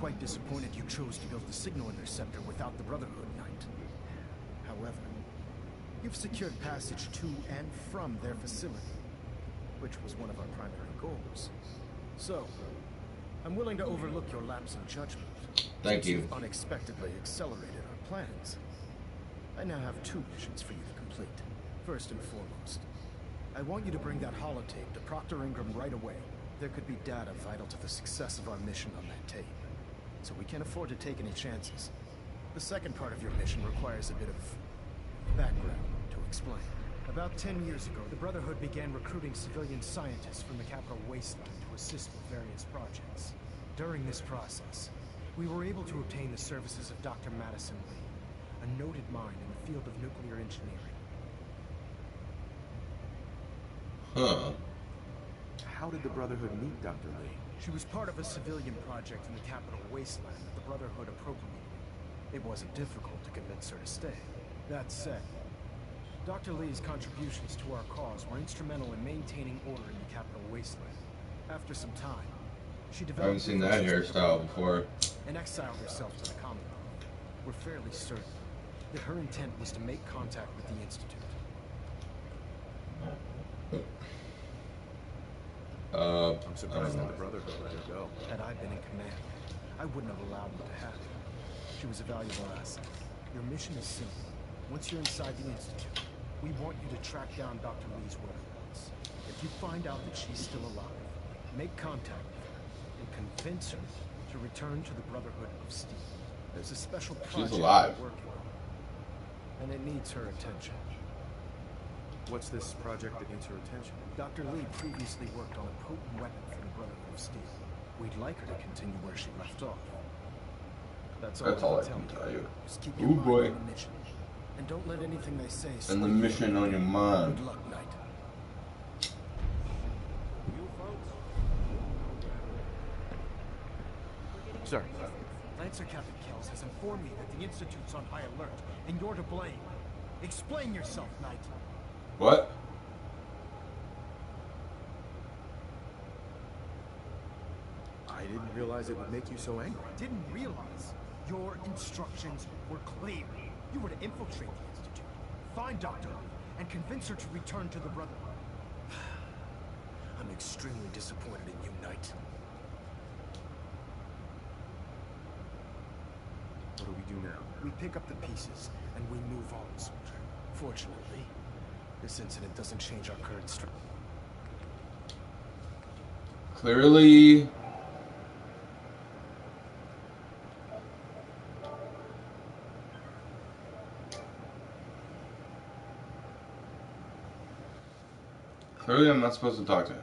quite disappointed you chose to build the signal interceptor without the Brotherhood, Knight. However, you've secured passage to and from their facility, which was one of our primary goals. So, I'm willing to overlook your lapse in judgment. Thank you. You've unexpectedly accelerated our plans. I now have 2 missions for you to complete. First and foremost, I want you to bring that holotape to Proctor Ingram right away. There could be data vital to the success of our mission on that tape, so we can't afford to take any chances. The second part of your mission requires a bit of background to explain. About 10 years ago, the Brotherhood began recruiting civilian scientists from the capital wasteland to assist with various projects. During this process, we were able to obtain the services of Dr. Madison Lee, a noted mind in the field of nuclear engineering. Huh. How did the Brotherhood meet Dr. Lee? She was part of a civilian project in the capital wasteland that the Brotherhood appropriated. It wasn't difficult to convince her to stay. That said, Dr. Lee's contributions to our cause were instrumental in maintaining order in the capital wasteland. After some time, she developed... I haven't seen that hairstyle before. ...and exiled herself to the Commonwealth. We're fairly certain that her intent was to make contact with the Institute. I'm surprised that the Brotherhood let her go. Had I been in command, I wouldn't have allowed them to have her. She was a valuable asset. Your mission is simple. Once you're inside the Institute, we want you to track down Dr. Lee's whereabouts. If you find out that she's still alive, make contact with her and convince her to return to the Brotherhood of Steel. There's a special project alive. we're working on, and it needs her attention. What's this project that needs her attention? Dr. Lee previously worked on a potent weapon for the Brotherhood of Steel. We'd like her to continue where she left off. That's all I can tell you. Just keep your mind on the mission. And don't let anything they say And the mission on your mind. Good luck, Knight. Sir. Lancer Captain Kells has informed me that the Institute's on high alert, and you're to blame. Explain yourself, Knight. What? I didn't realize it would make you so angry. Didn't realize? Your instructions were clear. You were to infiltrate the Institute, find Dr. Lee, and convince her to return to the Brotherhood. I'm extremely disappointed in you, Knight. What do we do now? We pick up the pieces, and we move on, soldier. Fortunately, this incident doesn't change our current strategy. Clearly... Clearly I'm not supposed to talk to him.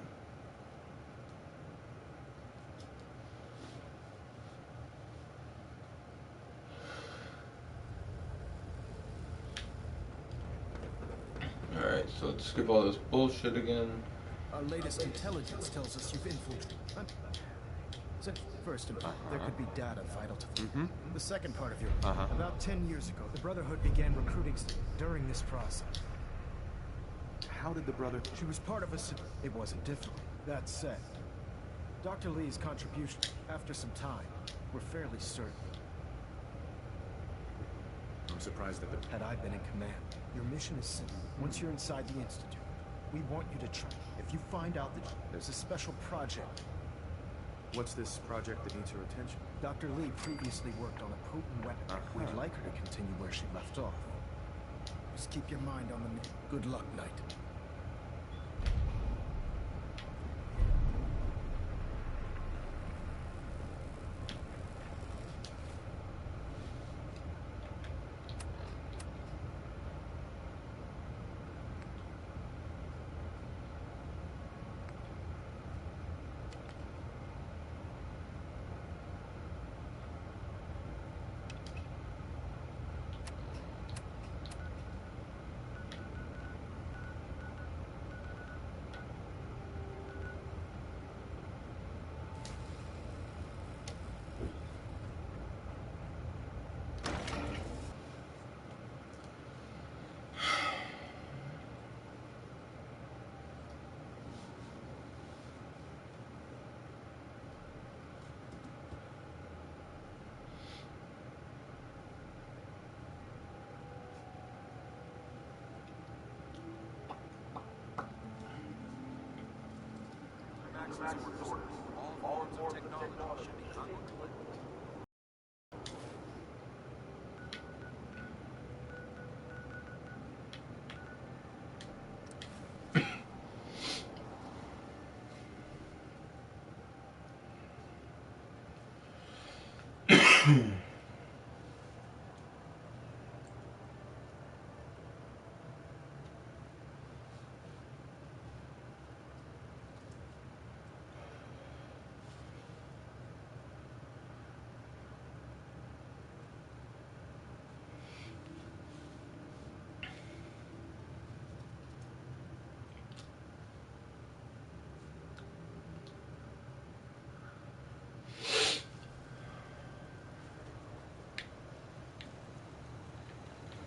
Alright, so let's skip all this bullshit again. Our latest intelligence tells us you've infiltrated. First, there could be data vital to the second part of your... About 10 years ago, the Brotherhood began recruiting during this process. How did the Brotherhood... She was part of a... It wasn't difficult. That said, Dr. Lee's contribution, after some time, we're fairly certain. I'm surprised that the... Had I been in command, your mission is simple. Once you're inside the Institute, we want you to track. If you find out that there's a special project... What's this project that needs her attention? Dr. Lee previously worked on a potent weapon. We'd like her to continue where she left off. Just keep your mind on the... Good luck, Knight. All forms of technology should be contemplated.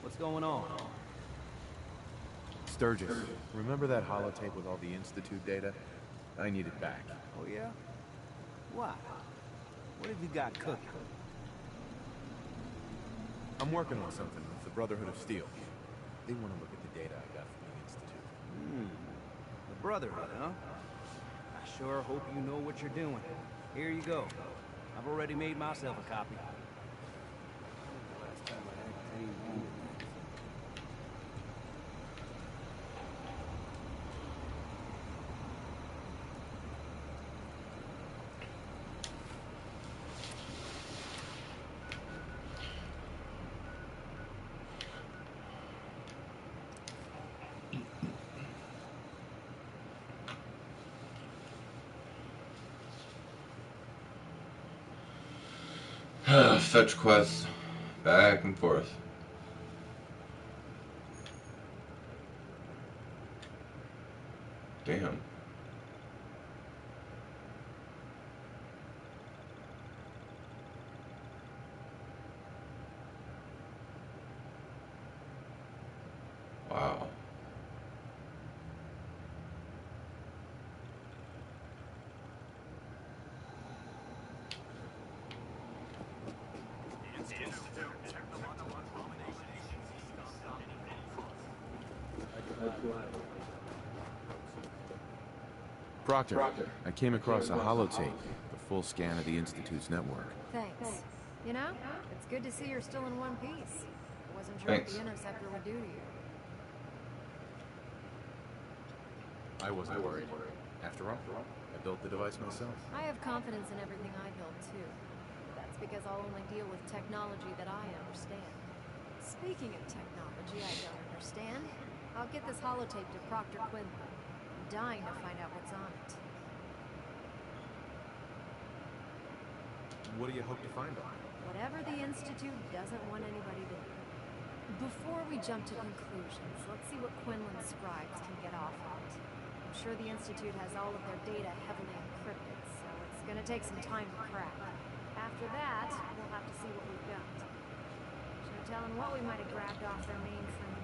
What's going on? Sturgis, remember that holotape with all the Institute data? I need it back. Oh, yeah? Why? What have you got cooking? I'm working on something with the Brotherhood of Steel. They want to look at the data I got from the Institute. The Brotherhood, huh? I sure hope you know what you're doing. Here you go. I've already made myself a copy. Fetch quests. Back and forth. Damn. Wow. Proctor, I came across a holotape, the full scan of the Institute's network. Thanks. You know, it's good to see you're still in one piece. Wasn't sure Thanks. what the Interceptor would do to you. I wasn't worried. After all, I built the device myself. I have confidence in everything I build, too. That's because I'll only deal with technology that I understand. Speaking of technology I don't understand, I'll get this holotape to Proctor Quinlan. I'm dying to find out what's on it. What do you hope to find on it? Whatever the Institute doesn't want anybody to know. Before we jump to conclusions, let's see what Quinlan's scribes can get off on it. I'm sure the Institute has all of their data heavily encrypted, so it's gonna take some time to crack. After that, we'll have to see what we've got. No telling what we might have grabbed off their mainframe.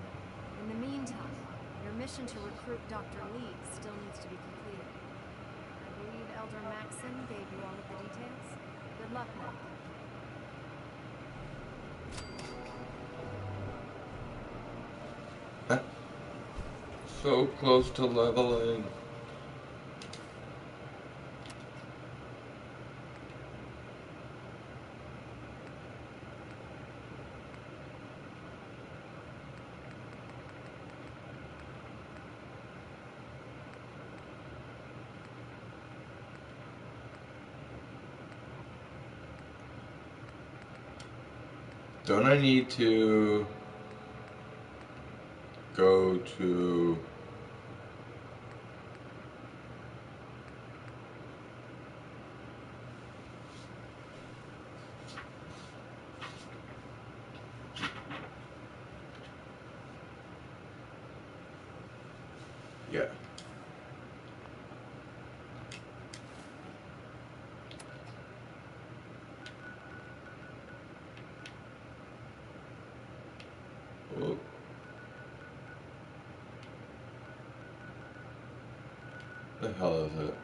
In the meantime, your mission to recruit Dr. Lee still needs to be completed. I believe Elder Maxon gave you all of the details. Good luck, Mike. So close to leveling. Don't I need to go to... Yeah. Oh. The hell is it?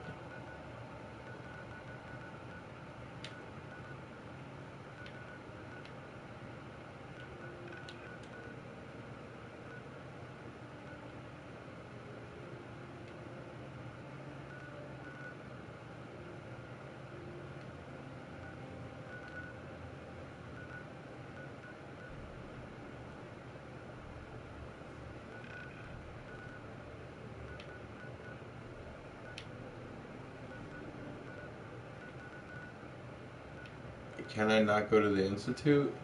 can I not go to the Institute?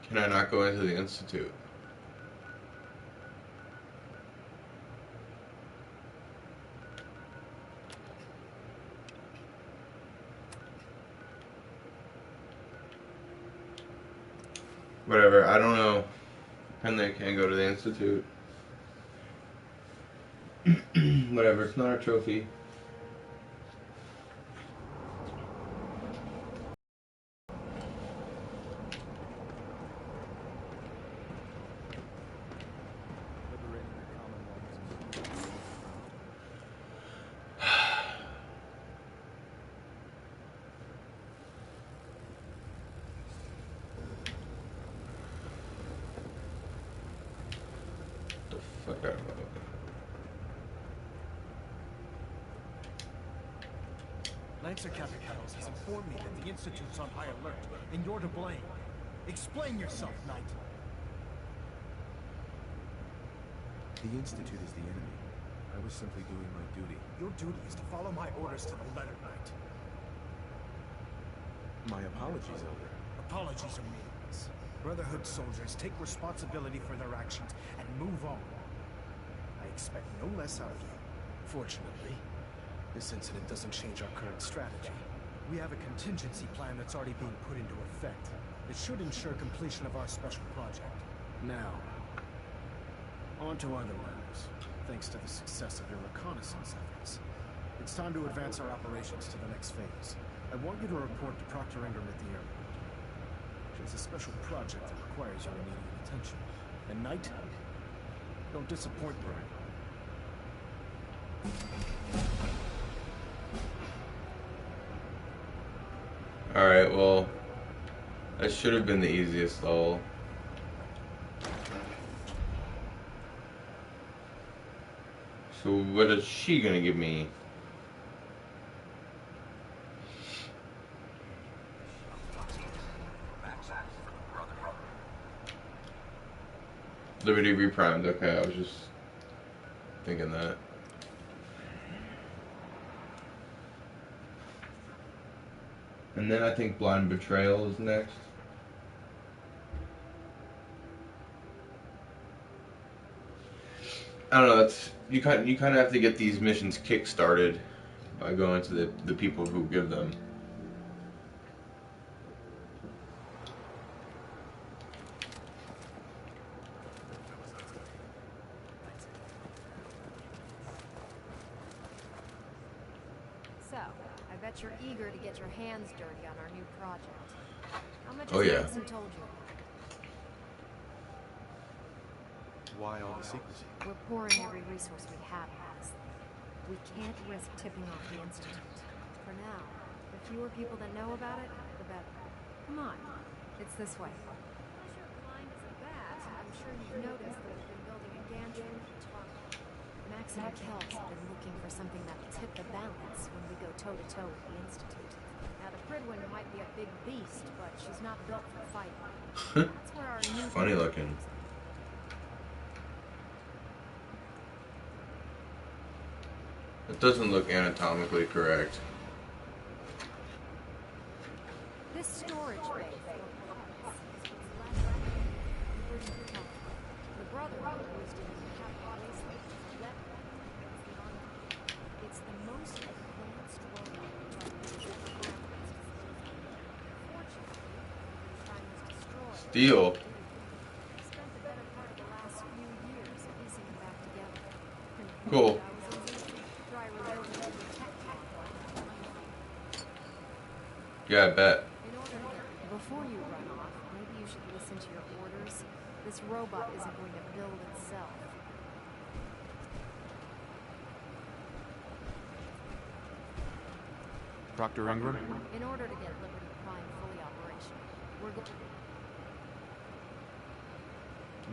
Can I not go into the Institute? Whatever, I don't know. And they can't go to the Institute. Whatever, it's not a trophy. Liberating the Commonwealth. The fuck out of my way. Lancer Capitals has informed me that the Institute's on high alert, and you're to blame. Explain yourself, Knight. The Institute is the enemy. I was simply doing my duty. Your duty is to follow my orders to the letter, Knight. My apologies, Elder. Apologies are meaningless. Brotherhood soldiers take responsibility for their actions and move on. I expect no less out of you. Fortunately, this incident doesn't change our current strategy. We have a contingency plan that's already being put into effect. It should ensure completion of our special project. Now, on to other matters. Thanks to the success of your reconnaissance efforts, it's time to advance our operations to the next phase. I want you to report to Proctor Ingram at the airport. She has a special project that requires your immediate attention. And Knight, don't disappoint Brian. Alright, well, that should have been the easiest level. So what is she gonna give me? Liberty reprimed, okay, I was just thinking that. And then I think Blind Betrayal is next. I don't know, that's you kind of have to get these missions kick-started by going to the people who give them. So, I bet you're eager to get your hands dirty on our new project. How much Oh, has yeah. Jackson told you? Why all the secrecy? We're pouring every resource we have at this thing. We can't risk tipping off the Institute. For now, the fewer people that know about it, the better. Come on, it's this way. Pleasure blind isn't bad. I'm sure you've noticed that we've been building a gantry. Max and Kells have been looking for something that'll tip the balance when we go toe-to-toe with the Institute. Now, the Pridwin might be a big beast, but she's not built for fighting. That's where our new Funny looking. It doesn't look anatomically correct. This storage bay for parts is what's left of the Brotherhood was doing a capital wasteland for weapons against the army. It's the most advanced robot which our ever Fortunately, time was destroyed. Steel. We spent the better part of the last few years piecing it back together. Cool. Yeah, I bet. Before you run off, maybe you should listen to your orders. This robot isn't going to build itself. Proctor Ingram? In order to get Liberty Prime fully operational, we're going.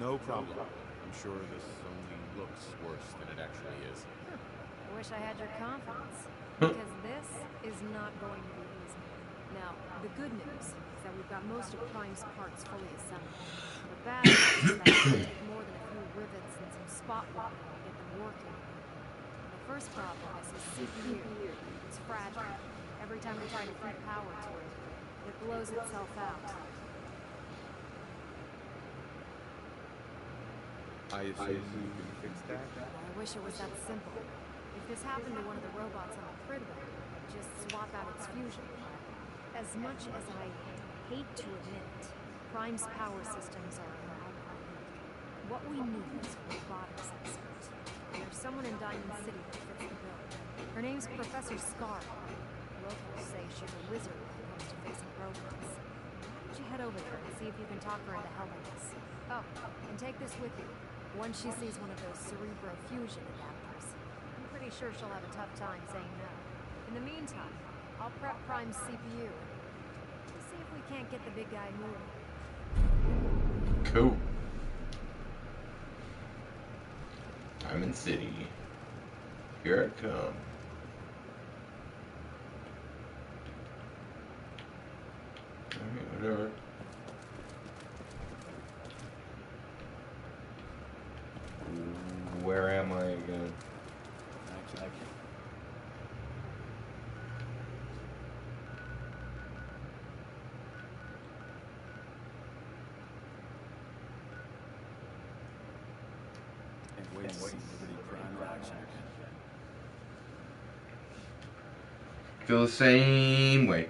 No problem. I'm sure this only looks worse than it actually is. I wish I had your confidence, because this is not going to be easy. Now, the good news is that we've got most of Prime's parts fully assembled. The bad news is that it's going to take more than a few rivets and some spot welding to get them working. The first problem is the CPU. It's fragile. Every time we try to feed power to it, it blows itself out. I assume you can fix that? I wish it was that simple. If this happened to one of the robots on the Brotherhood, just swap out its fusion. As much as I hate to admit it, Prime's power systems are outdated. What we need is a robotics expert. There's someone in Diamond City that fits the bill. Her name's Professor Scar. Locals say she's a wizard when it comes to facing robots. Why don't you head over there and see if you can talk her into helping us? Oh, and take this with you. Once she sees one of those cerebro fusion adapters, I'm pretty sure she'll have a tough time saying no. In the meantime, I'll prep Prime's CPU. We'll see if we can't get the big guy moving. Cool. Diamond City. Here I come. Alright, whatever. Where am I again? And wait to see Liberty Prime action. Feel the same way.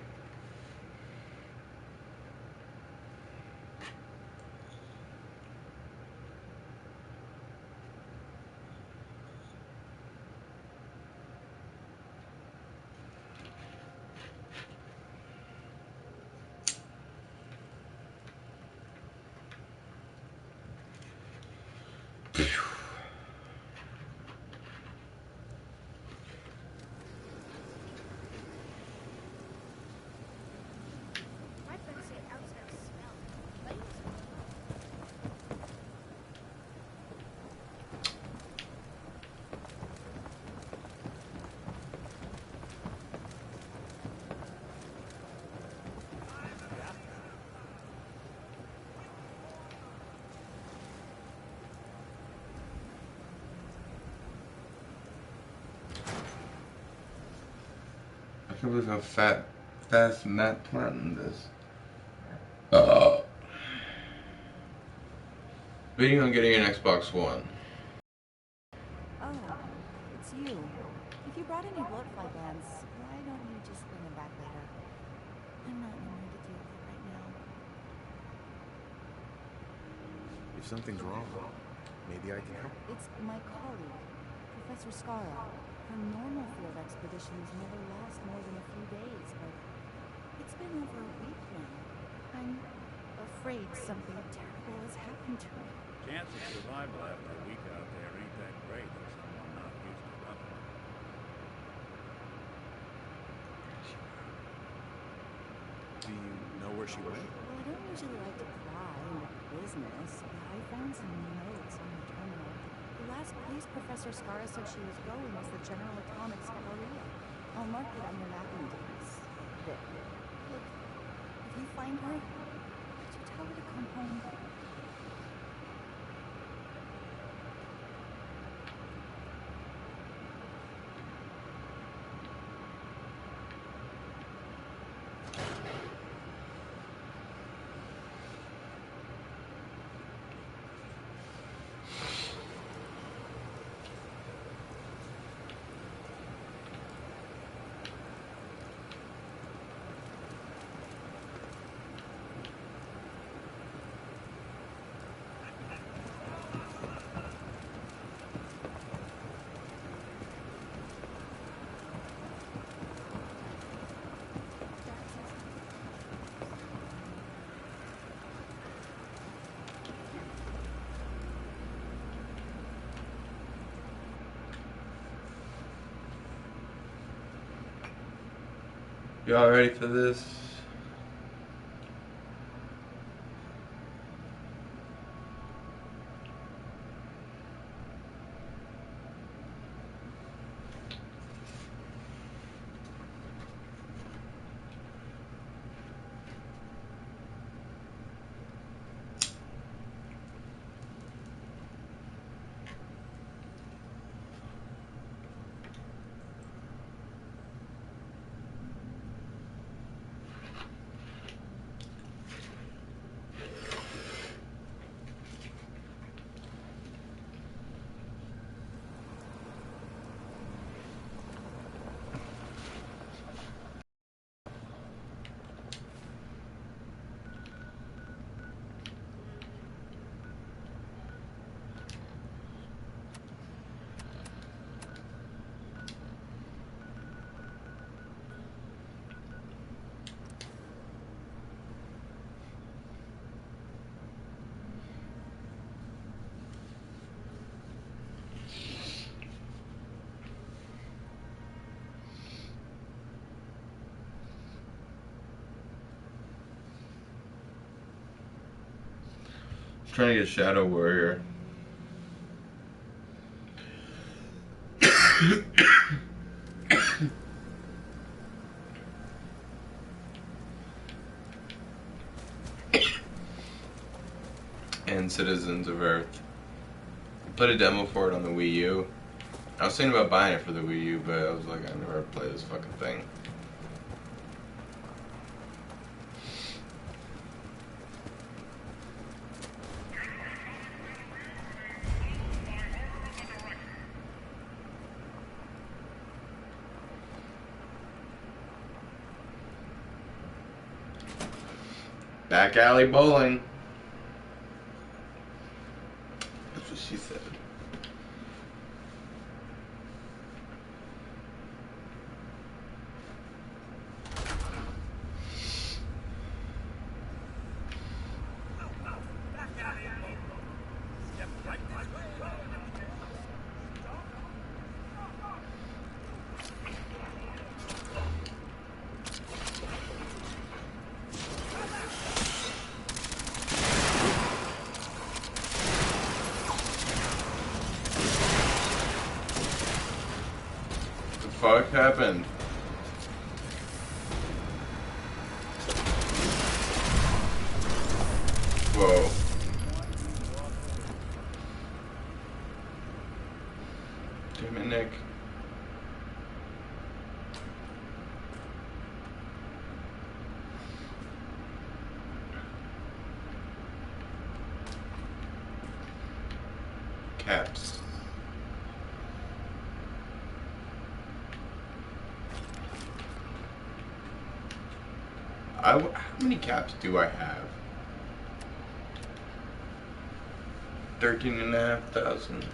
I can't believe how fast Matt planned this. Waiting on getting an Xbox One. Oh, it's you. If you brought any bloodfly bands, why don't you just bring them back later? I'm not in the mood to deal with it right now. If something's wrong, maybe I can help. It's my colleague, Professor Scara. Her normal field expeditions never last more than a few days, but it's been over a week now. I'm afraid something terrible has happened to her. Chance of survival after a week out there ain't that great for someone not used to roughing. Do you know where she went? Well, I don't usually like to pry into business, but I found some notes on the terminal. The last place Professor Scara said she was going was the General Atomics Galleria. I'll mark it on your mapping device. There. Look, if you find her, could you tell her to come home? Y'all ready for this? Trying to get Shadow Warrior. And Citizens of Earth. I played a demo for it on the Wii U. I was thinking about buying it for the Wii U, but I was like, I never play this fucking thing. Back alley bowling. That's what she said. What the fuck happened? Whoa. Damn it, Nick. Caps. How many caps do I have? 13,500.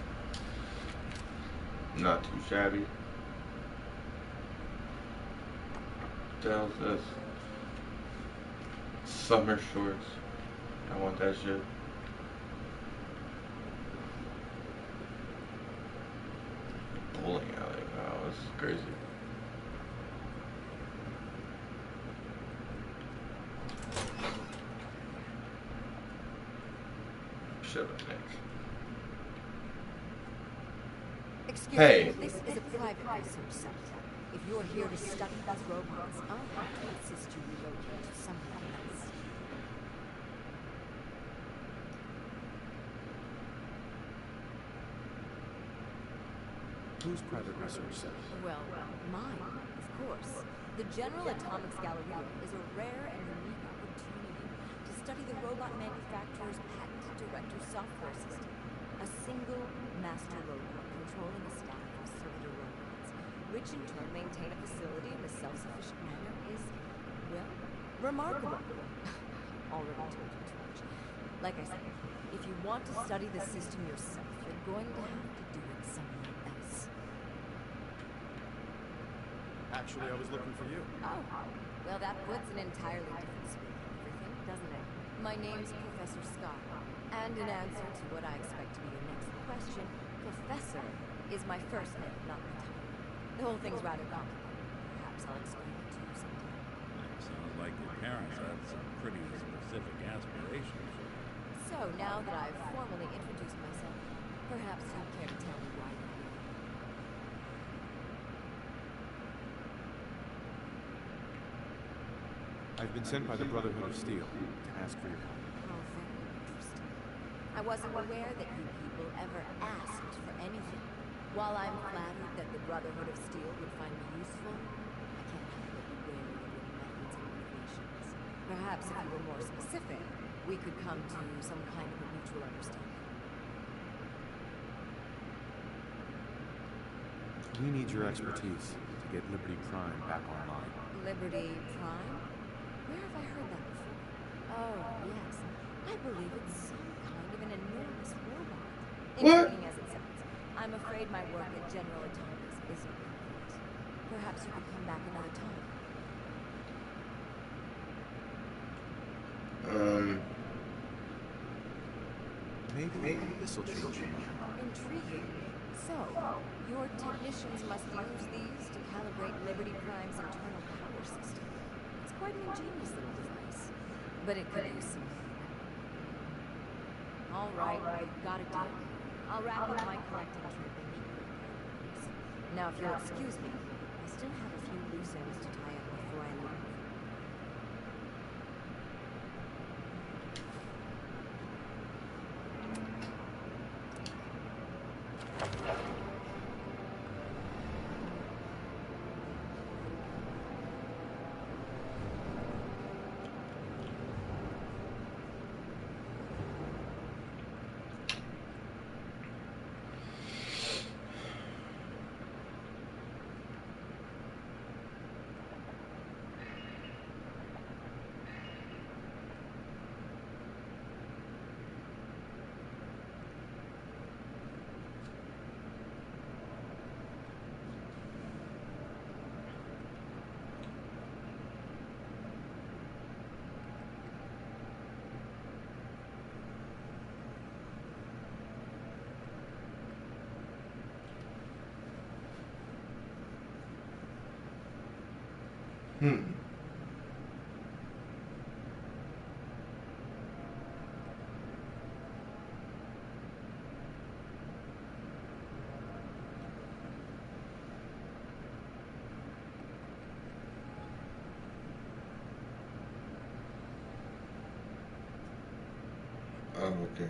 Not too shabby. What the hell is this? Summer shorts. I want that shit. Bowling alley. Wow, this is crazy. Shut up, Nick. Excuse Hey. me, this is a private research site. If you're here to study these robots, I'll have to assist you relocate to somewhere else. Whose private research center? Well, mine, of course. The General Atomics Galleria is a rare and unique opportunity to study the robot manufacturer's patented director software system. A single master robot controlling a staff of servitor robots, which in turn maintain a facility in a self-sufficient manner is, well, remarkable. Already told you too much. Like I said, if you want to study the system yourself, you're going to have to do it somewhere else. Actually, I was looking for you. Oh, well, that puts an entirely different spin on everything, doesn't it? My name's Professor Scott, and in answer to what I expect to be your next question, Professor is my first name, not my title. The whole thing's rather complicated. Perhaps I'll explain it to you sometime. like your parents had some pretty specific aspirations. So, now that I've formally introduced myself, perhaps you'd care to tell me why you're here. I've been sent by the Brotherhood of Steel to ask for your help. Oh, very interesting. I wasn't aware that you people ever asked for anything. While I'm flattered that the Brotherhood of Steel would find me useful, I can't help but be wary of your methods and motivations. Perhaps if you were more specific, we could come to some kind of a mutual understanding. We need your expertise to get Liberty Prime back online. Liberty Prime? Where have I heard that before? Oh, yes. I believe it's some kind of an enormous robot. Intriguing as it sounds, I'm afraid my work at General Atomics isn't complete. Perhaps you could come back another time. Maybe this will change your mind. Intriguing. So, your technicians must use these to calibrate Liberty Prime's internal power system. It's quite an ingenious little device, but it could use some. All right, you've got a deal. I'll wrap up my collecting trip and meet you at the headquarters. Now, if you'll excuse me, I still have a few loose ends to tie up before I leave. Oh, okay.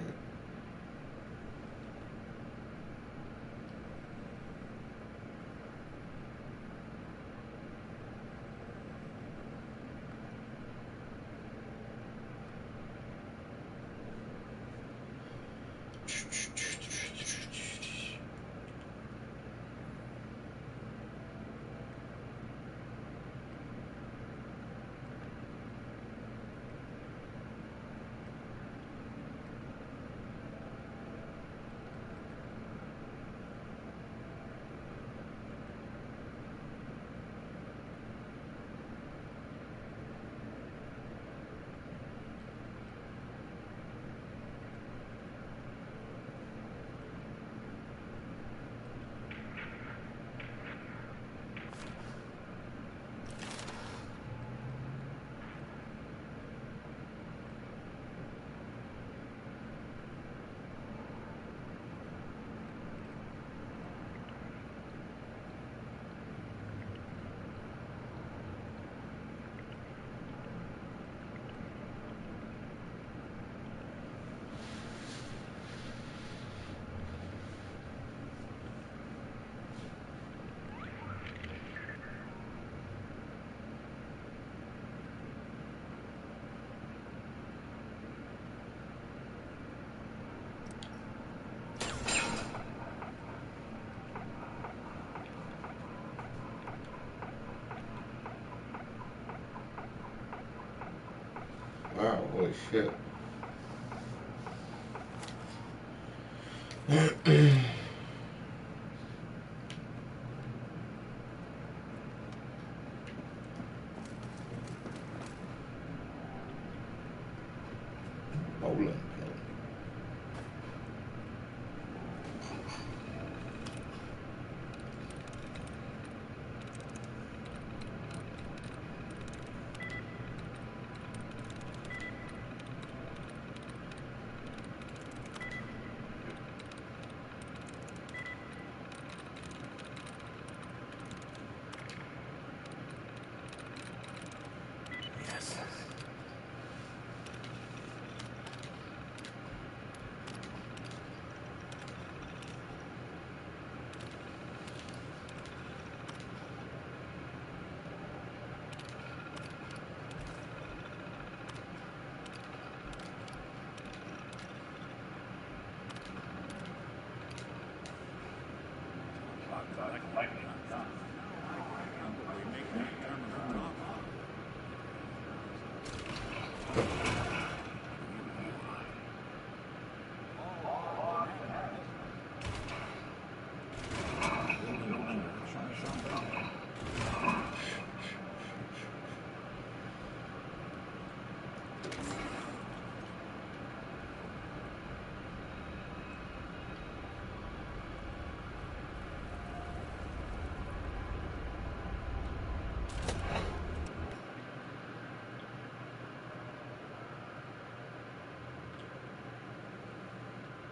Wow, holy shit. Bowling pin.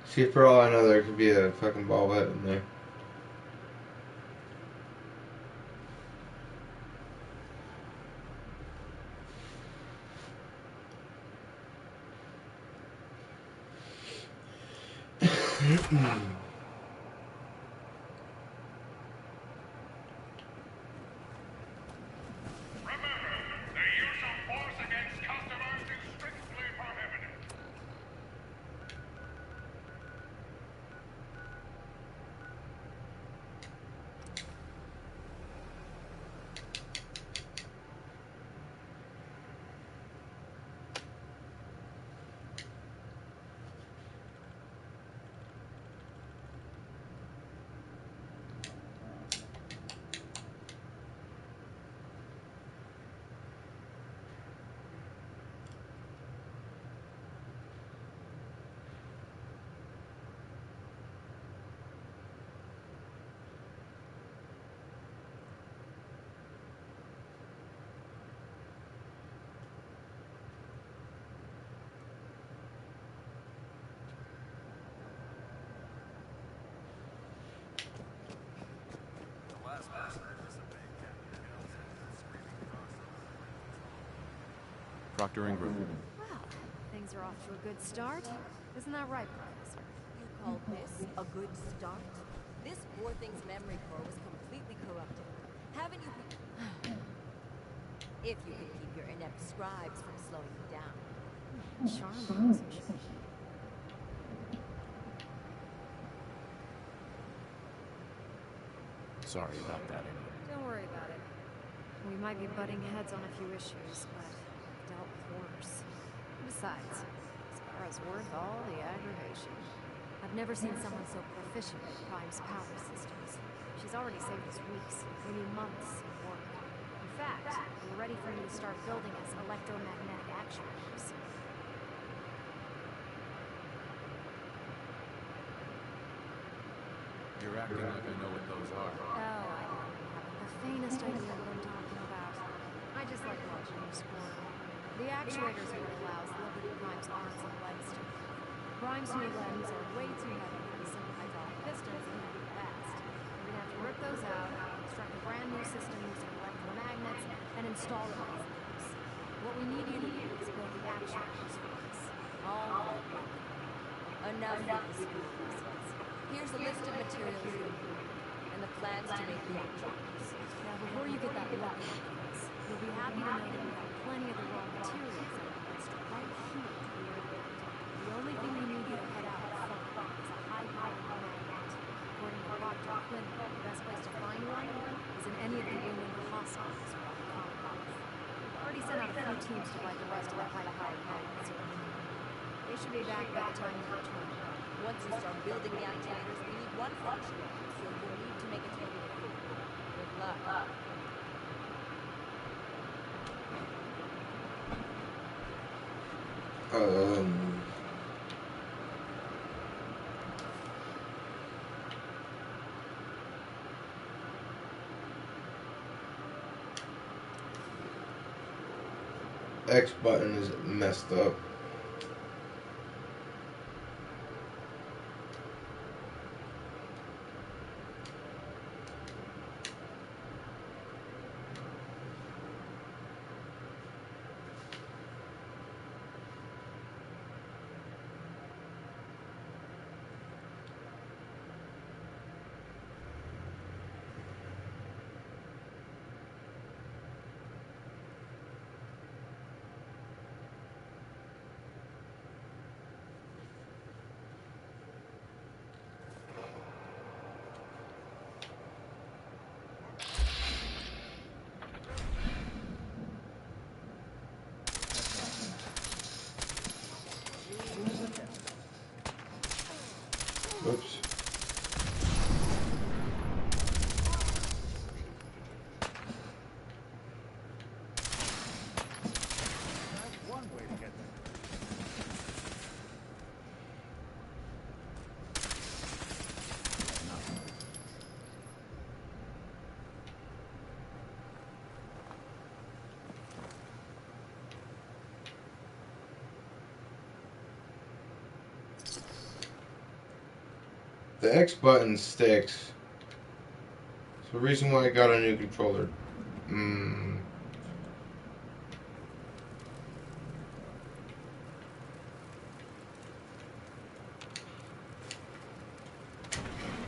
See, for all I know, there could be a fucking ball head in there. Proctor Ingram. Well, things are off to a good start. Isn't that right, Professor? You call this a good start? This poor thing's memory core was completely corrupted. Haven't you if you could keep your inept scribes from slowing you down. Charming, isn't she? Sorry about that. Don't worry about it. We might be butting heads on a few issues, but I've dealt with worse. Besides, Sparrow's worth all the aggravation. I've never seen someone so proficient with Prime's power systems. She's already saved us weeks, maybe months of work. In fact, we're ready for you to start building us electromagnetic actuators. You're acting like I know what those are. Oh, I haven't the faintest idea what I'm talking about. I just like watching you squirm. The actuators are what allows Liberty Prime's arms and legs to move. Prime's new legs are way too heavy for the simple hydraulic pistons that make it fast. We're gonna have to rip those out, construct a brand new system using electromagnets, and install it in these things. What we need you to do is build the actuators for us. All right. Enough with the school lessons. Here's a list of materials you need, and the plans to make the actuators. Now, before you get that look on your face, you'll be happy to know that we have plenty of the raw materials that are best right here to create it. The only thing we need you to head out and find is a high-powered magnet. According to Proctor Quinlan, the best place to find one is in any of the Wingman hospitals around the Commonwealth. We've already sent out a few teams to find the rest of the high-powered magnets. They should be back by the time you return. Once you start building the actuators, we need one function, so you'll need to make a total of 4. Good luck. X button is messed up. The X button sticks. It's the reason why I got a new controller.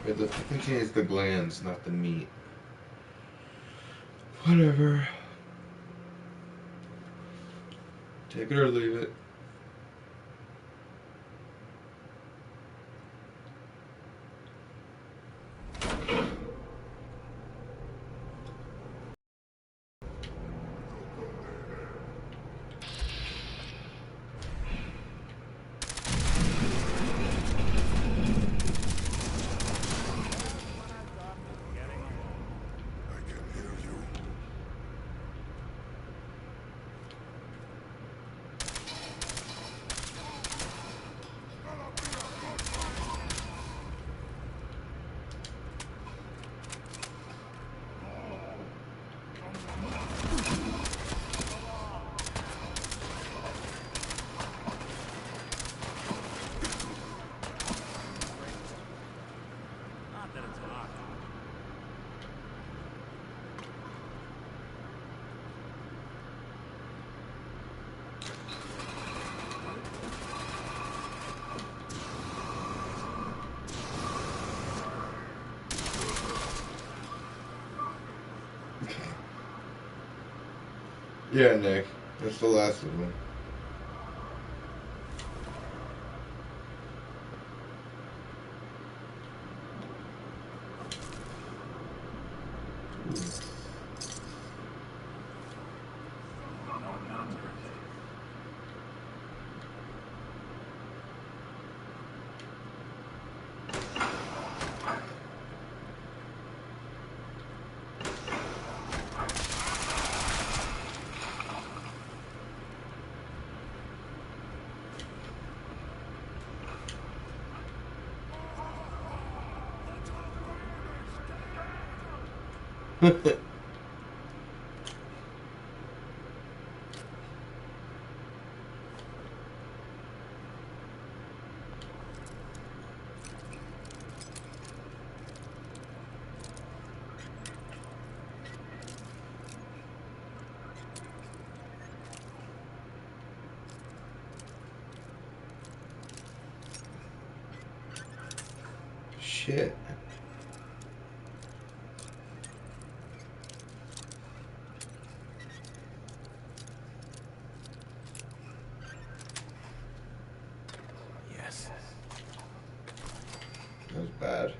But I think she needs the glands, not the meat. Whatever. Take it or leave it. Not that it's hard. Yeah, Nick. That's the last of them. Shit. Yes. That was bad.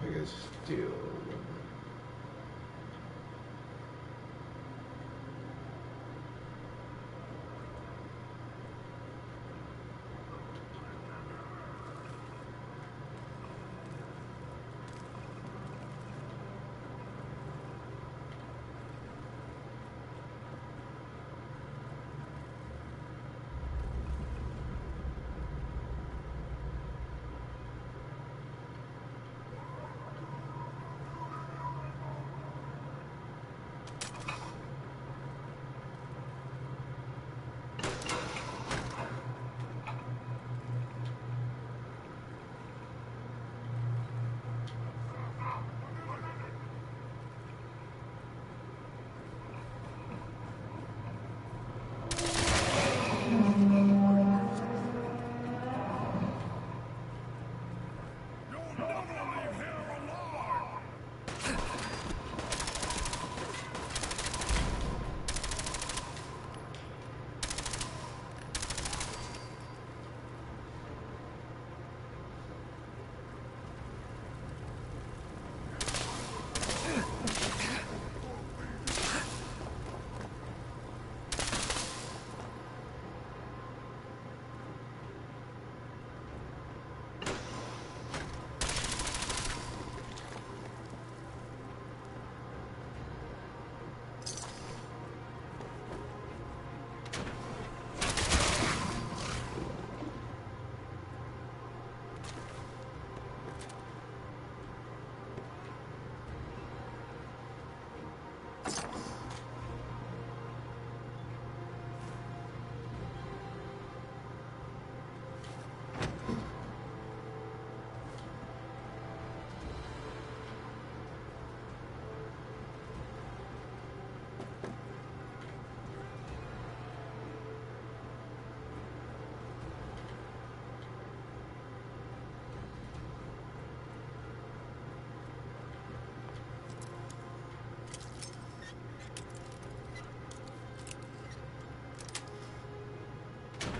I guess steel.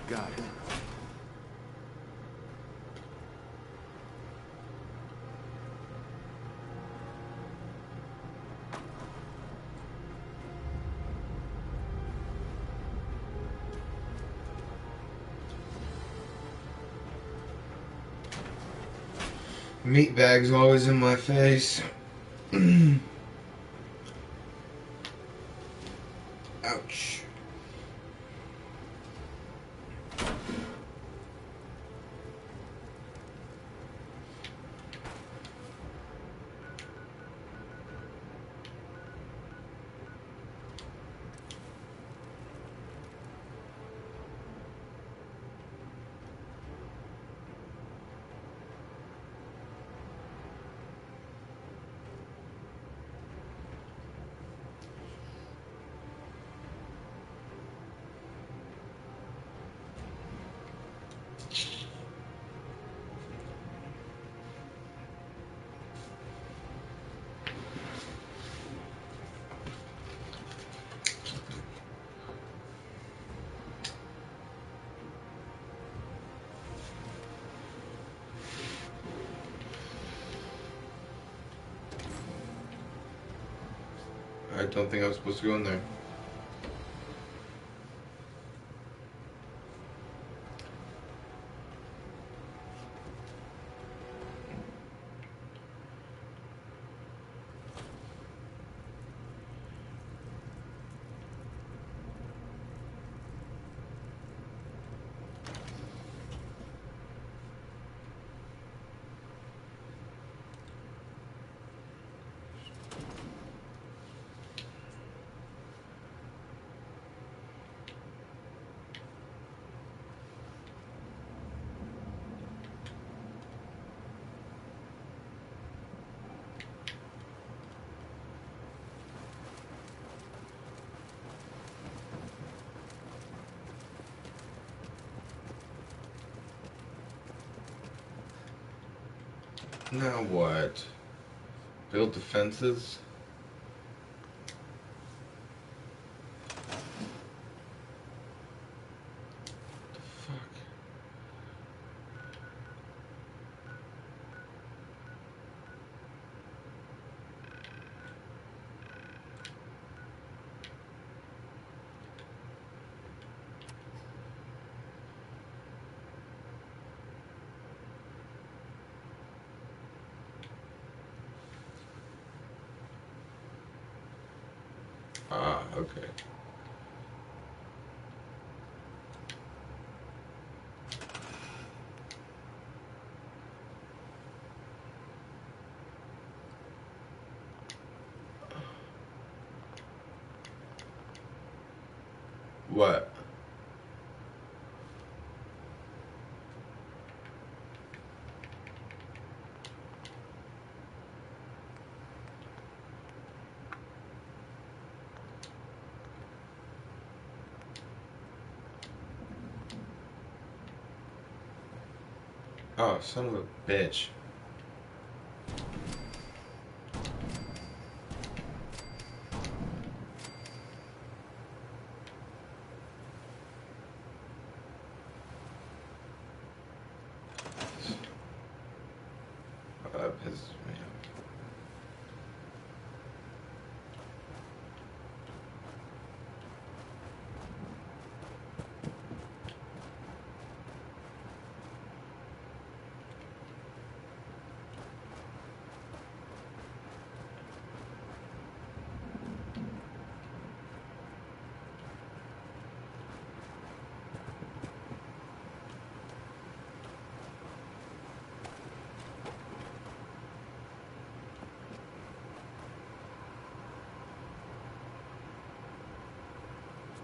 Got it. Meat bags always in my face. Ouch. I don't think I was supposed to go in there. Now what? Build defenses? The fuck? Ah, okay. What? Oh, son of a bitch. Oh, that pisses me off.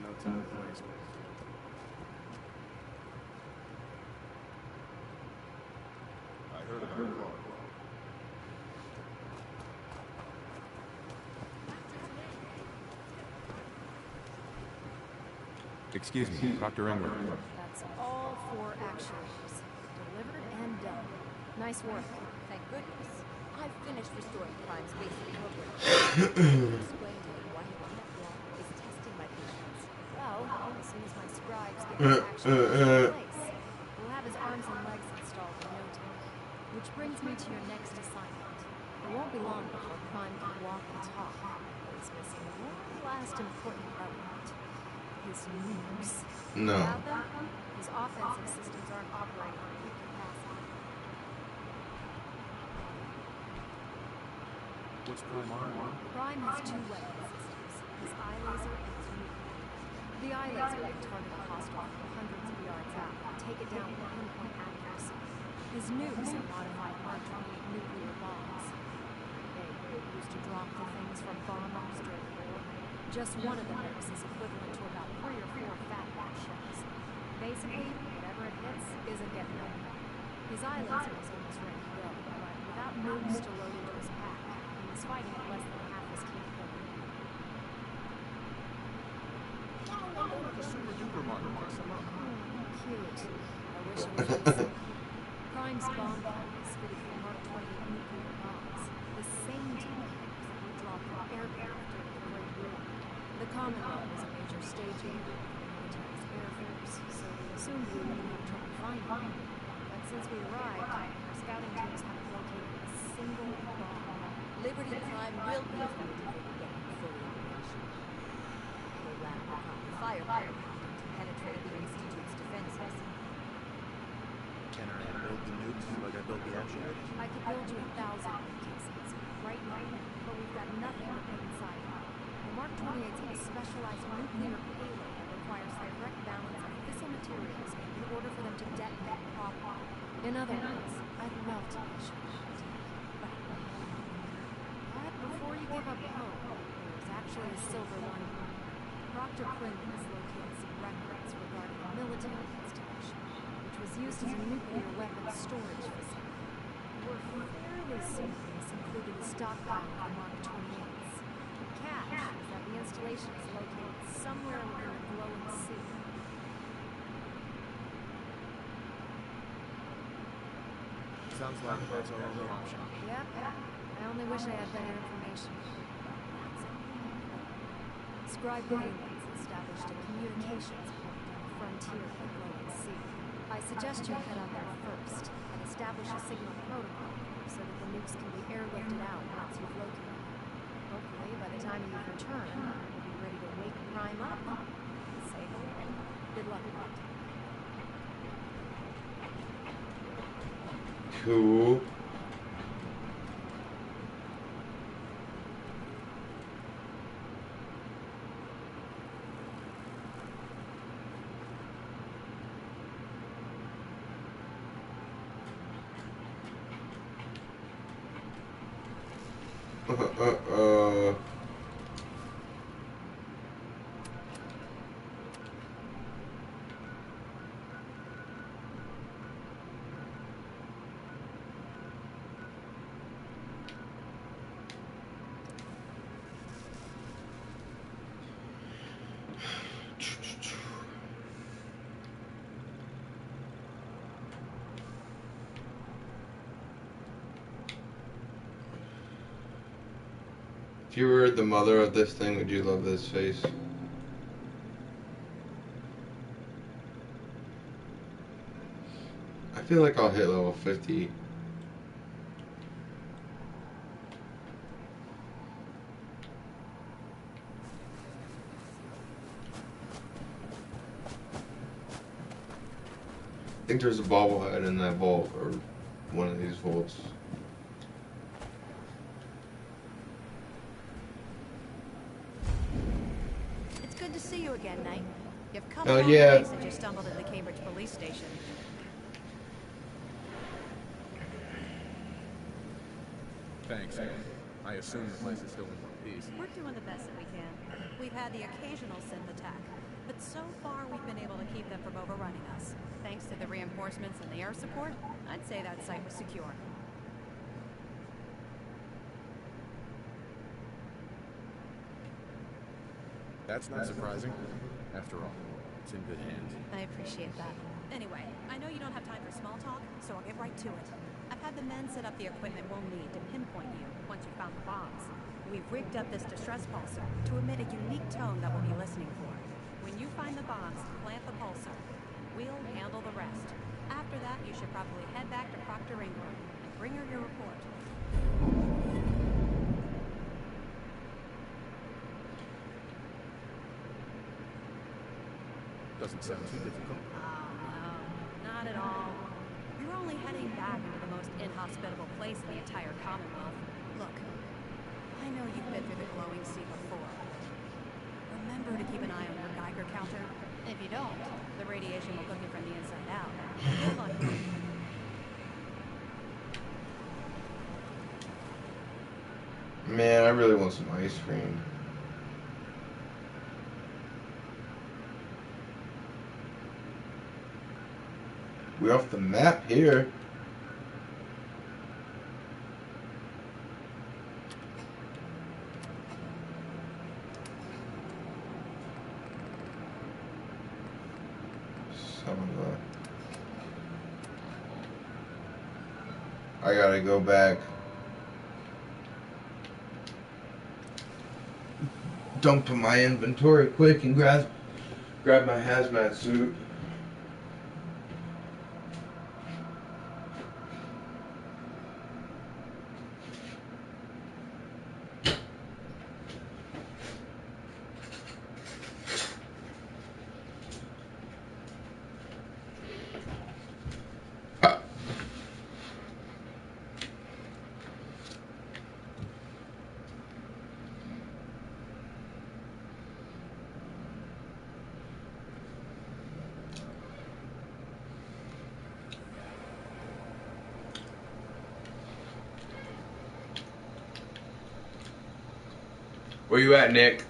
There's no time to waste. I heard about it. Excuse me, Dr. Ingwer. That's all 4 actuators. Delivered and done. Nice work. Thank goodness. I've finished restoring Prime's basic program. Explain to him why he is testing my patients. Well, as soon as my scribes get his actuators in place, we'll have his arms and legs installed in no time. Which brings me to your next assignment. It won't be long before Prime can walk and talk. He's missing one last important element. His nukes. No. Without them, his offensive systems aren't operating at peak capacity. What's Prime on? Prime has 2 weapon systems, his eye laser and his nuke. The eye laser can target a hostile from hundreds of yards out and take it down with pinpoint accuracy. His nukes are modified Mark 28 nuclear bombs. They were used to drop the things from bombers during the war. Just one of the nukes is equivalent to about 3 or 4 fat ball shells. Basically, whatever it hits isn't getting over. His eye laser is almost ready to go, but without nukes to load into his pack, he's fighting at less than half his capability. Follow him over to Super Duper Mart and pick some up. Cute. I wish it was easy. Prime's bomb plant is fitted for Mark 28 nuclear bombs, the same type that were dropped from aircraft during the Great War. The Commonwealth was a major staging ground for the military's air force, so we assumed we would have trouble finding them. But since we arrived, our scouting teams haven't located a single bomb. Liberty Prime will be if we get him fully operational. He'll land the firepower to penetrate the Institute's defenses. Can I build the nukes like I built the actuators? I could build you 1,000 cases right now, but we've got nothing to put inside. The Mark 28s have a specialized nuclear payload that requires direct balance of fissile materials in order for them to detonate properly. In other words, I'd love to be sure. But before you give up hope, there's actually a silver lining. Dr. Quinlan has located some records regarding a military installation, which was used as a nuclear weapons storage facility. We're fairly certain this included a stockpile of the Mark 28s. The catch is that the installation is located somewhere within the glowing sea. Sounds like that's our only option. Yep. I only wish I had better information. Scribe Quinlan's established a communications point on the frontier of the glowing sea. I suggest you head out there first and establish a signal protocol so that the nukes can be airlifted out once you've located them. Hopefully, by the time you return, you'll be ready to wake Prime up. Say hello. Good luck, Bart. Cool. If you were the mother of this thing, would you love this face? I feel like I'll hit level 50. I think there's a bobblehead in that vault, or one of these vaults. It's good to see you again, Knight. You've come Oh, a long yeah. way since you stumbled at the Cambridge police station. Thanks. I assume the place is still in one piece. We're doing the best that we can. We've had the occasional synth attack, but so far we've been able to keep them from overrunning us. Thanks to the reinforcements and the air support, I'd say that site was secure. That's not surprising. After all, it's in good hands. I appreciate that. Anyway, I know you don't have time for small talk, so I'll get right to it. I've had the men set up the equipment we'll need to pinpoint you once you found the bombs. We've rigged up this distress pulsar to emit a unique tone that we'll be listening for. When you find the bombs, plant the pulsar. We'll handle the rest. After that, you should probably head back to Proctor Ingram and bring her your report. Doesn't sound too difficult. Oh, no. Not at all. You're only heading back into the most inhospitable place in the entire Commonwealth. Look, I know you've been through the glowing sea before. Remember to keep an eye on your Geiger counter. If you don't, the radiation will cook you from the inside out. Good luck. Man, I really want some ice cream. We're off the map here. Son of a... I gotta go back. Dump my inventory quick and grab my hazmat suit. Where you at, Nick?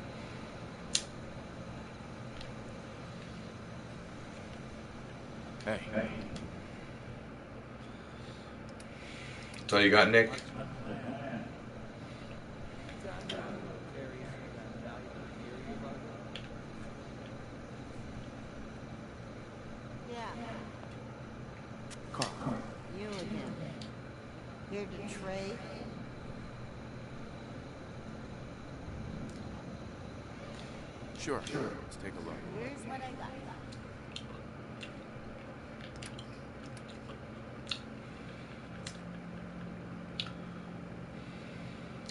Hey. That's all you got, Nick? Yeah. Carl, You again. here to trade? Sure. Let's take a look. Here's what I got.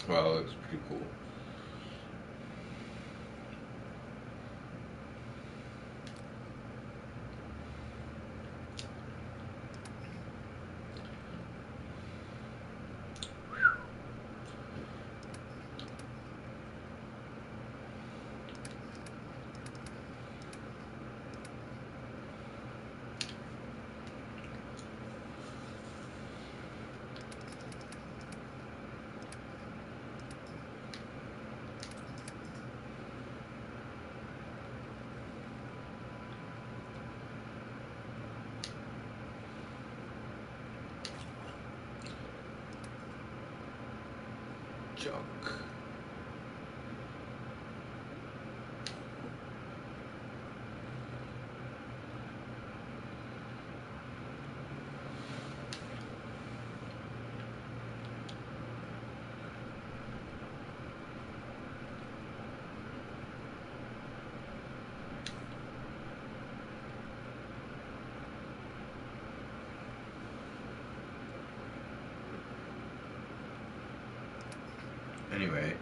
Wow, that looks pretty cool. Junk. Anyway.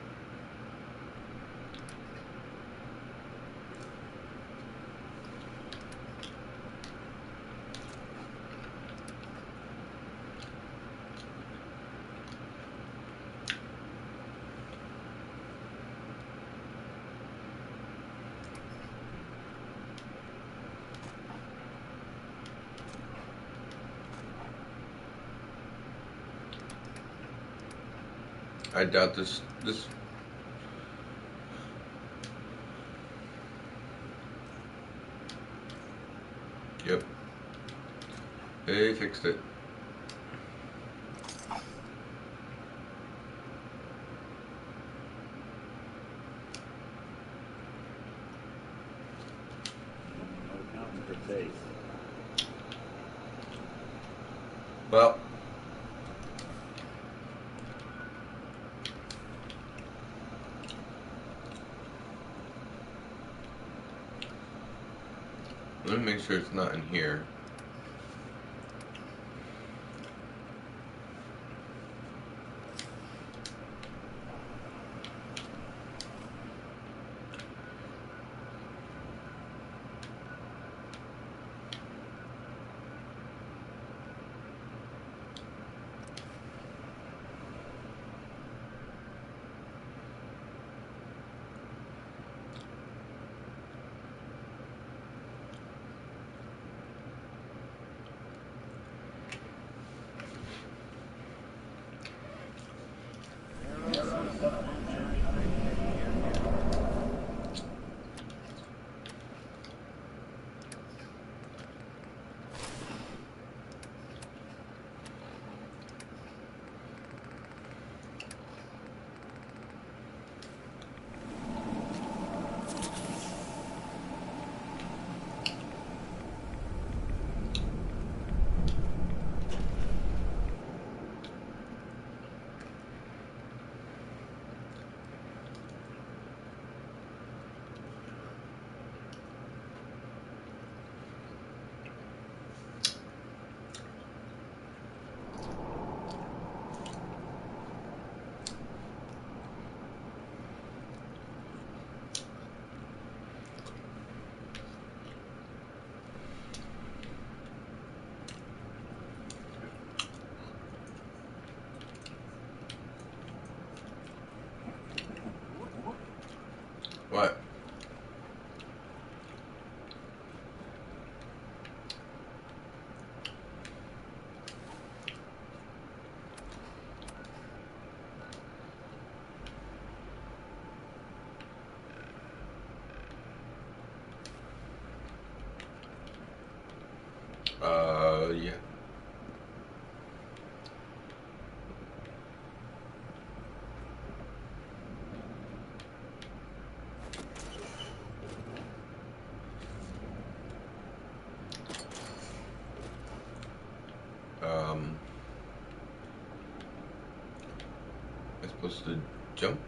I doubt this. Yep. They fixed it. No counterfeit base. Well. Let me make sure it's not in here. What? Yeah. Supposed to jump.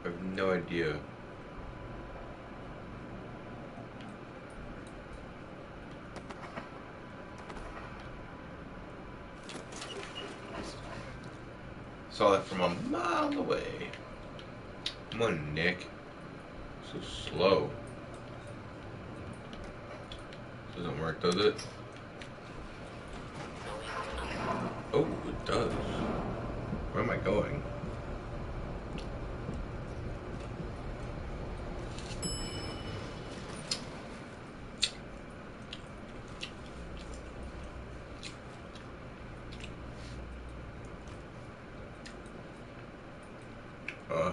I have no idea. Saw that from a mile away. Come on, Nick. So slow. Doesn't work, does it? Oh, it does. Where am I going?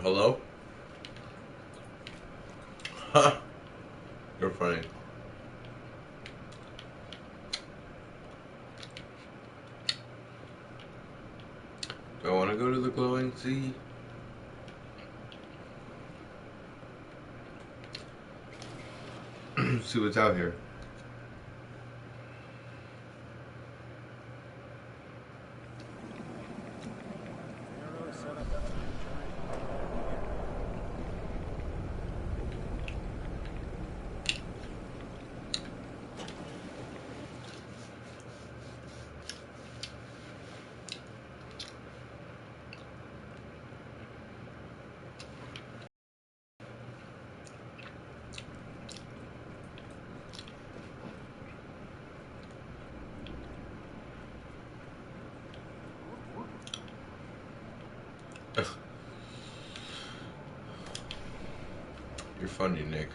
Hello? Huh. You're funny. Do I want to go to the glowing sea? See what's out here. You're funny, Nick.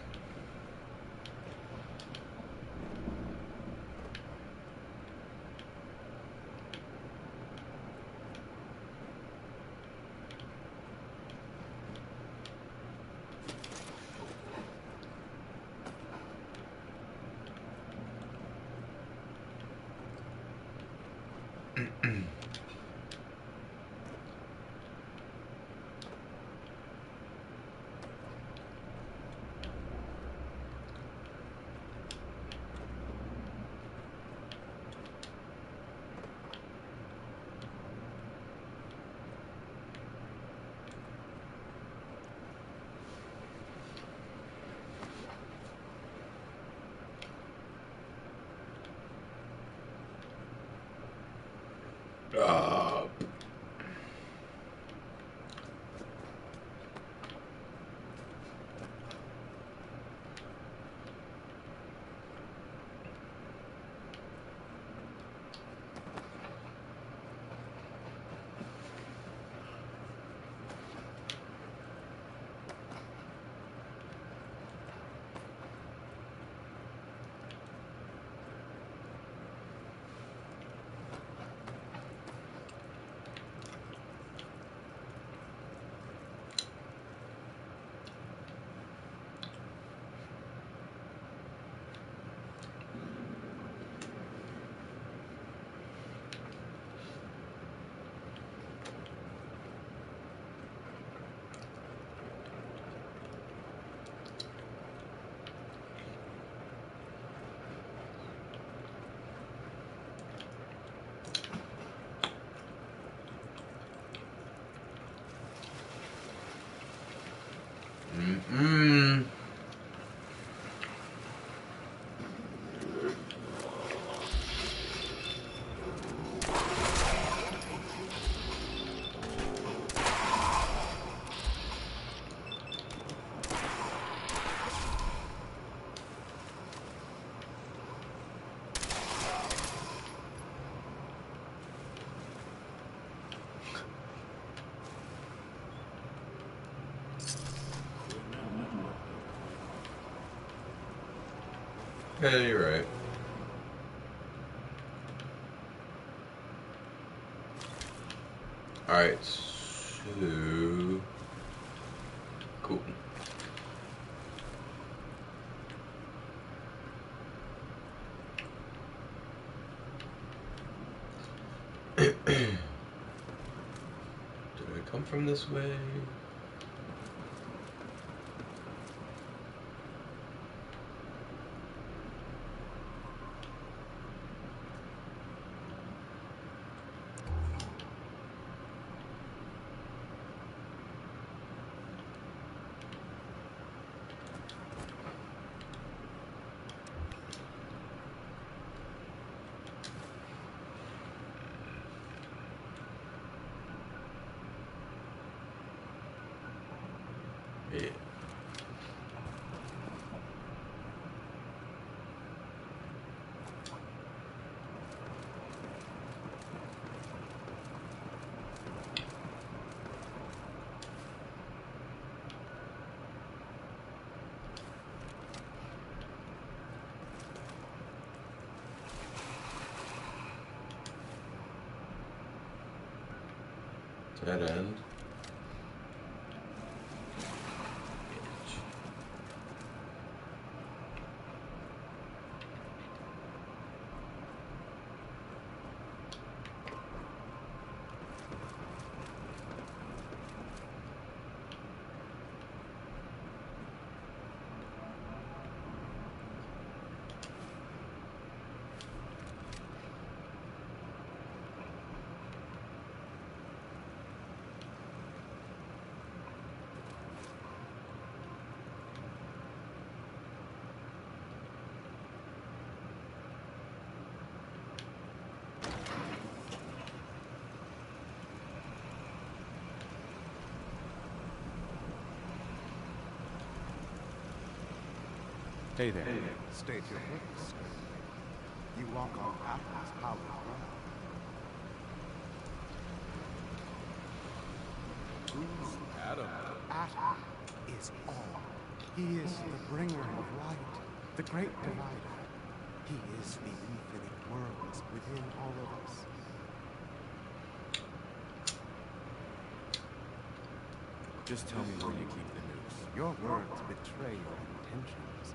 Ah. Mm-mm. Yeah, you're right. Alright, so... Cool. Did I come from this way? Yeah. Dead end. Hey there. State your purpose, sir. You walk on Atom's hallowed ground. Who's Adam? Atom is all. He is the bringer of light, the great divider. He is the infinite worlds within all of us. Just tell me where you keep the news. Your words betray your intentions.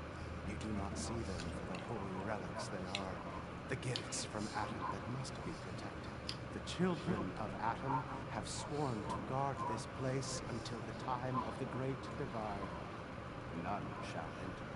You do not see them for the holy relics they are, the gifts from Atom that must be protected. The children of Atom have sworn to guard this place until the time of the Great Divide. None shall enter.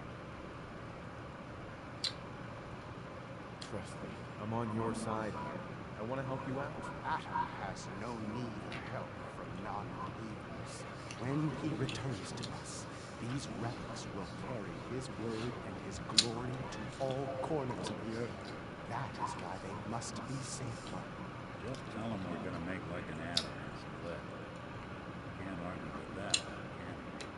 Trust me, I'm on your side here. I want to help you out. Atom has no need of help from non-believers. When he returns to us, these relics will carry his word and his glory to all corners of the earth. That is why they must be safeguarded. Just tell them we're gonna make like an atom and split. Can't argue with that, can you?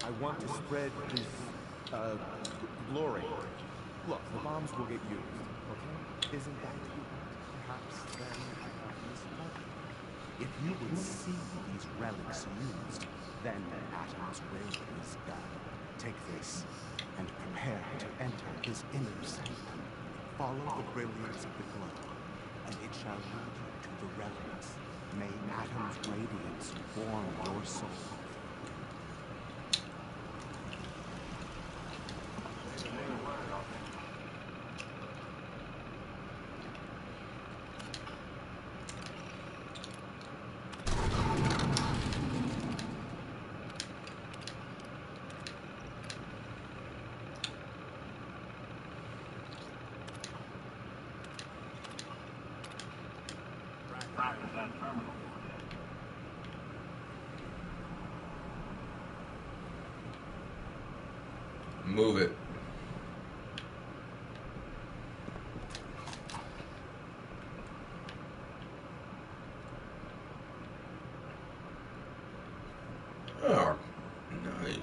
I want to spread his, glory. Look, the bombs will get used, okay? Isn't that what you want? Perhaps then I have misled you. If you would see these relics used, then Atom's will is done. Take this and prepare to enter his inner sanctum. Follow the brilliance of the glow, and it shall lead you to the relics. May Atom's radiance warm your soul. Move it. Oh, nice.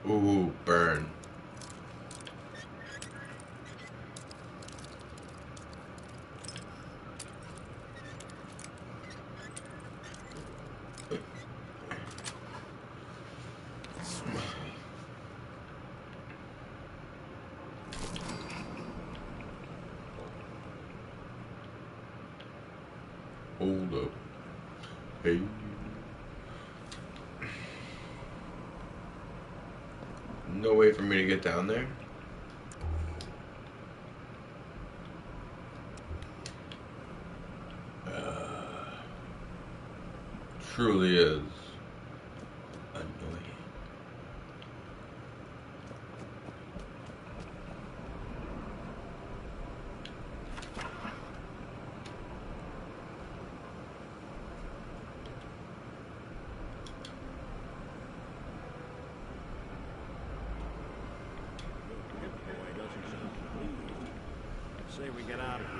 Ooh, burn. Hold up. Hey. No way for me to get down there? Truly is annoying. Boy doesn't sound pleased. Say we get out of here.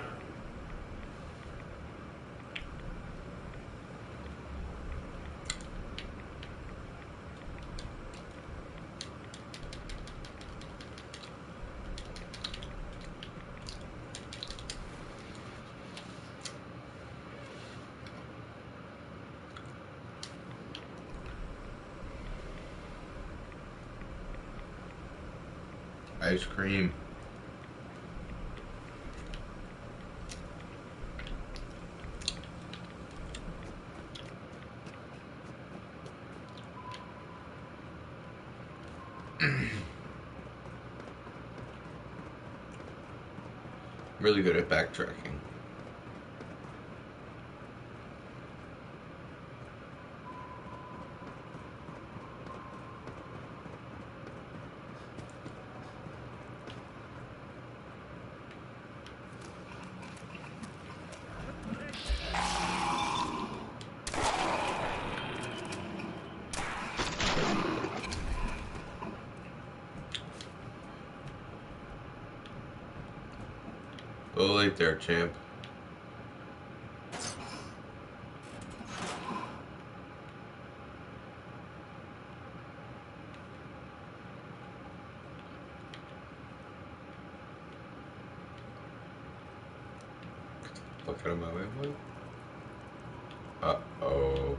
Ice cream. Really good at backtracking. A little late there, champ. Fuck out of my way, boy. Uh-oh.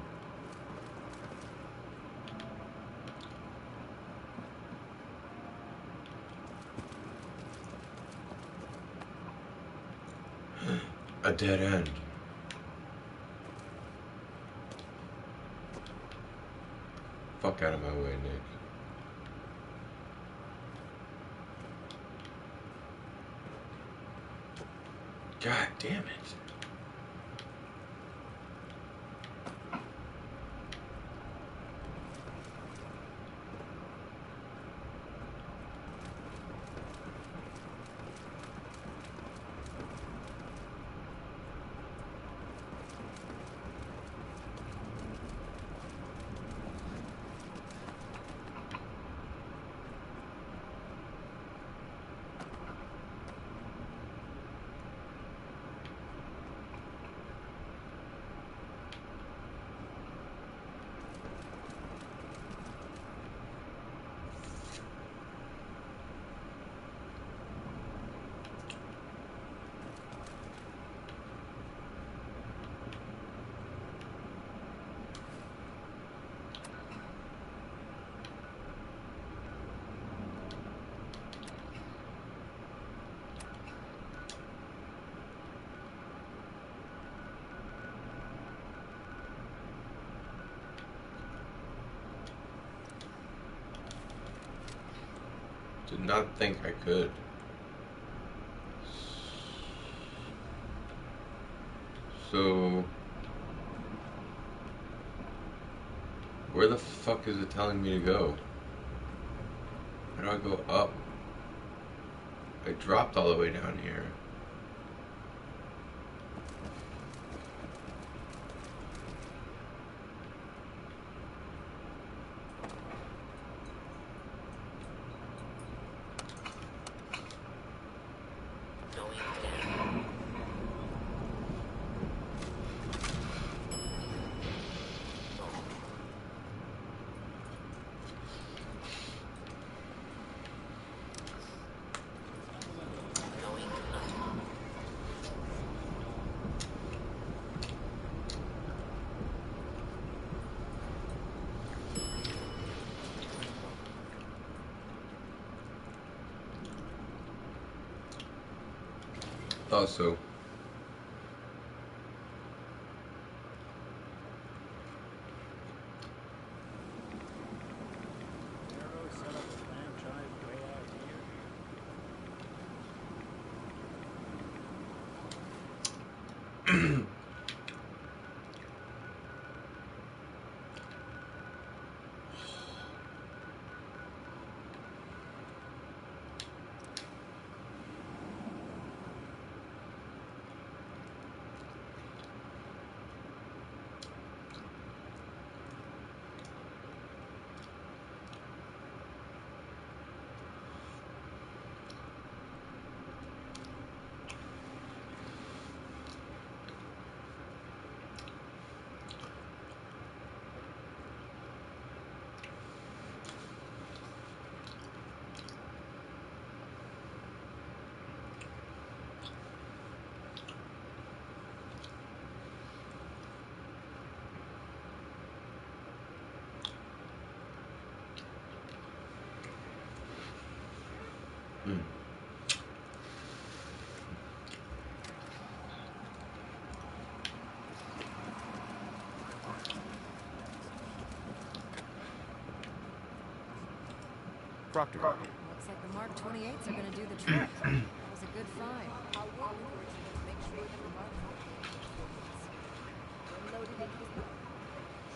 A dead end. Fuck out of my way, Nick. God damn it. Did not think I could. So, where the fuck is it telling me to go? How do I go up? I dropped all the way down here. Thought so. Proctor. Looks like the Mark 28s are gonna do the trick. That was a good find. I'll work with Richard to make sure that the Mark 28 coordinates. We're loaded into his boat.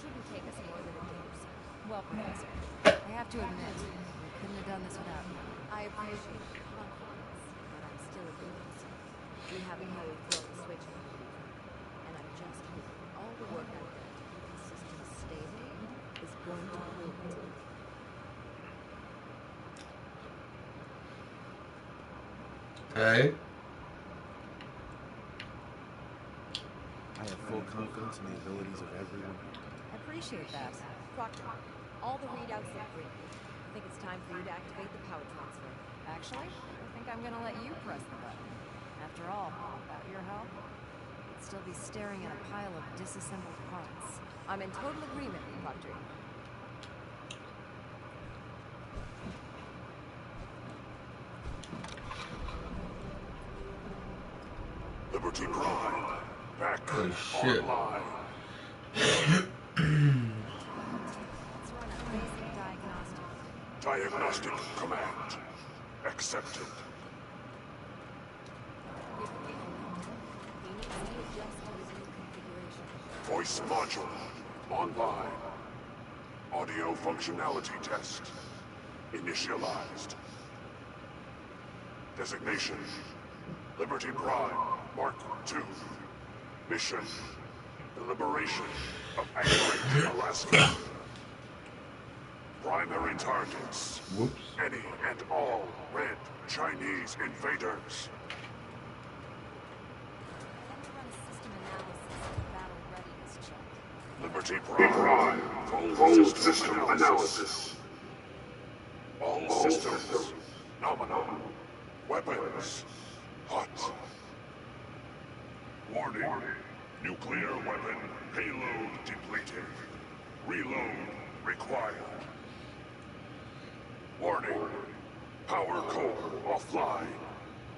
Shouldn't take us more than a day or so. Well, Professor, I have to admit, we couldn't have done this without you. I appreciate your confidence, but I'm still a believer. We haven't really thrown the switch on it. And I'm just hoping all the work I've done to keep the system stable is going to prove it. Hey. I have full confidence in the abilities of everyone. I appreciate that. Proctor, all the readouts look green. I think it's time for you to activate the power transfer. Actually, I think I'm gonna let you press the button. After all, without your help, I'd still be staring at a pile of disassembled parts. I'm in total agreement, Proctor. Liberty Prime, back Oh, shit. online. Let's run a basic diagnostic. Diagnostic command accepted. He needs to adjust to his new configuration. Voice module online. Audio functionality test initialized. Designation: Liberty Prime Mark II. Mission: the liberation of Anchorage, Alaska. Primary targets: Whoops. any and all red Chinese invaders. Then to run a system analysis and a battle readiness check. Liberty Prime. Full system analysis. All systems nominal. Weapons hot. Warning. Nuclear weapon payload depleted. Reload required. Warning. Power core offline.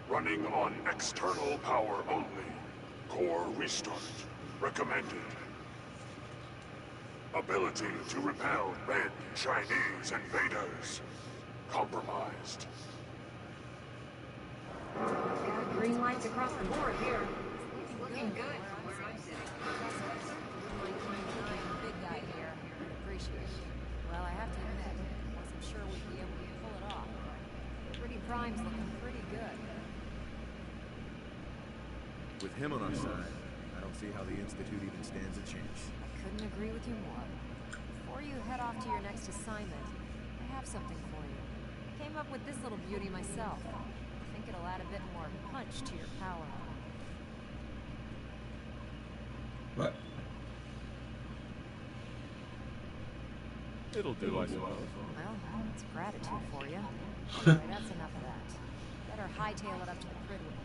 Running on external power only. Core restart recommended. Ability to repel red Chinese invaders compromised. Green lights across the board here. Looking good. Big guy here. Appreciate it. Well, I have to admit, I wasn't sure we'd be able to pull it off. Liberty Prime's looking pretty good. With him on our side, I don't see how the Institute even stands a chance. I couldn't agree with you more. Before you head off to your next assignment, I have something for you. Came up with this little beauty myself. I think it'll add a bit more punch to your power. What? It'll do, I suppose. Well, that's gratitude for you. Anyway, that's enough of that. Better hightail it up to the Prydwen.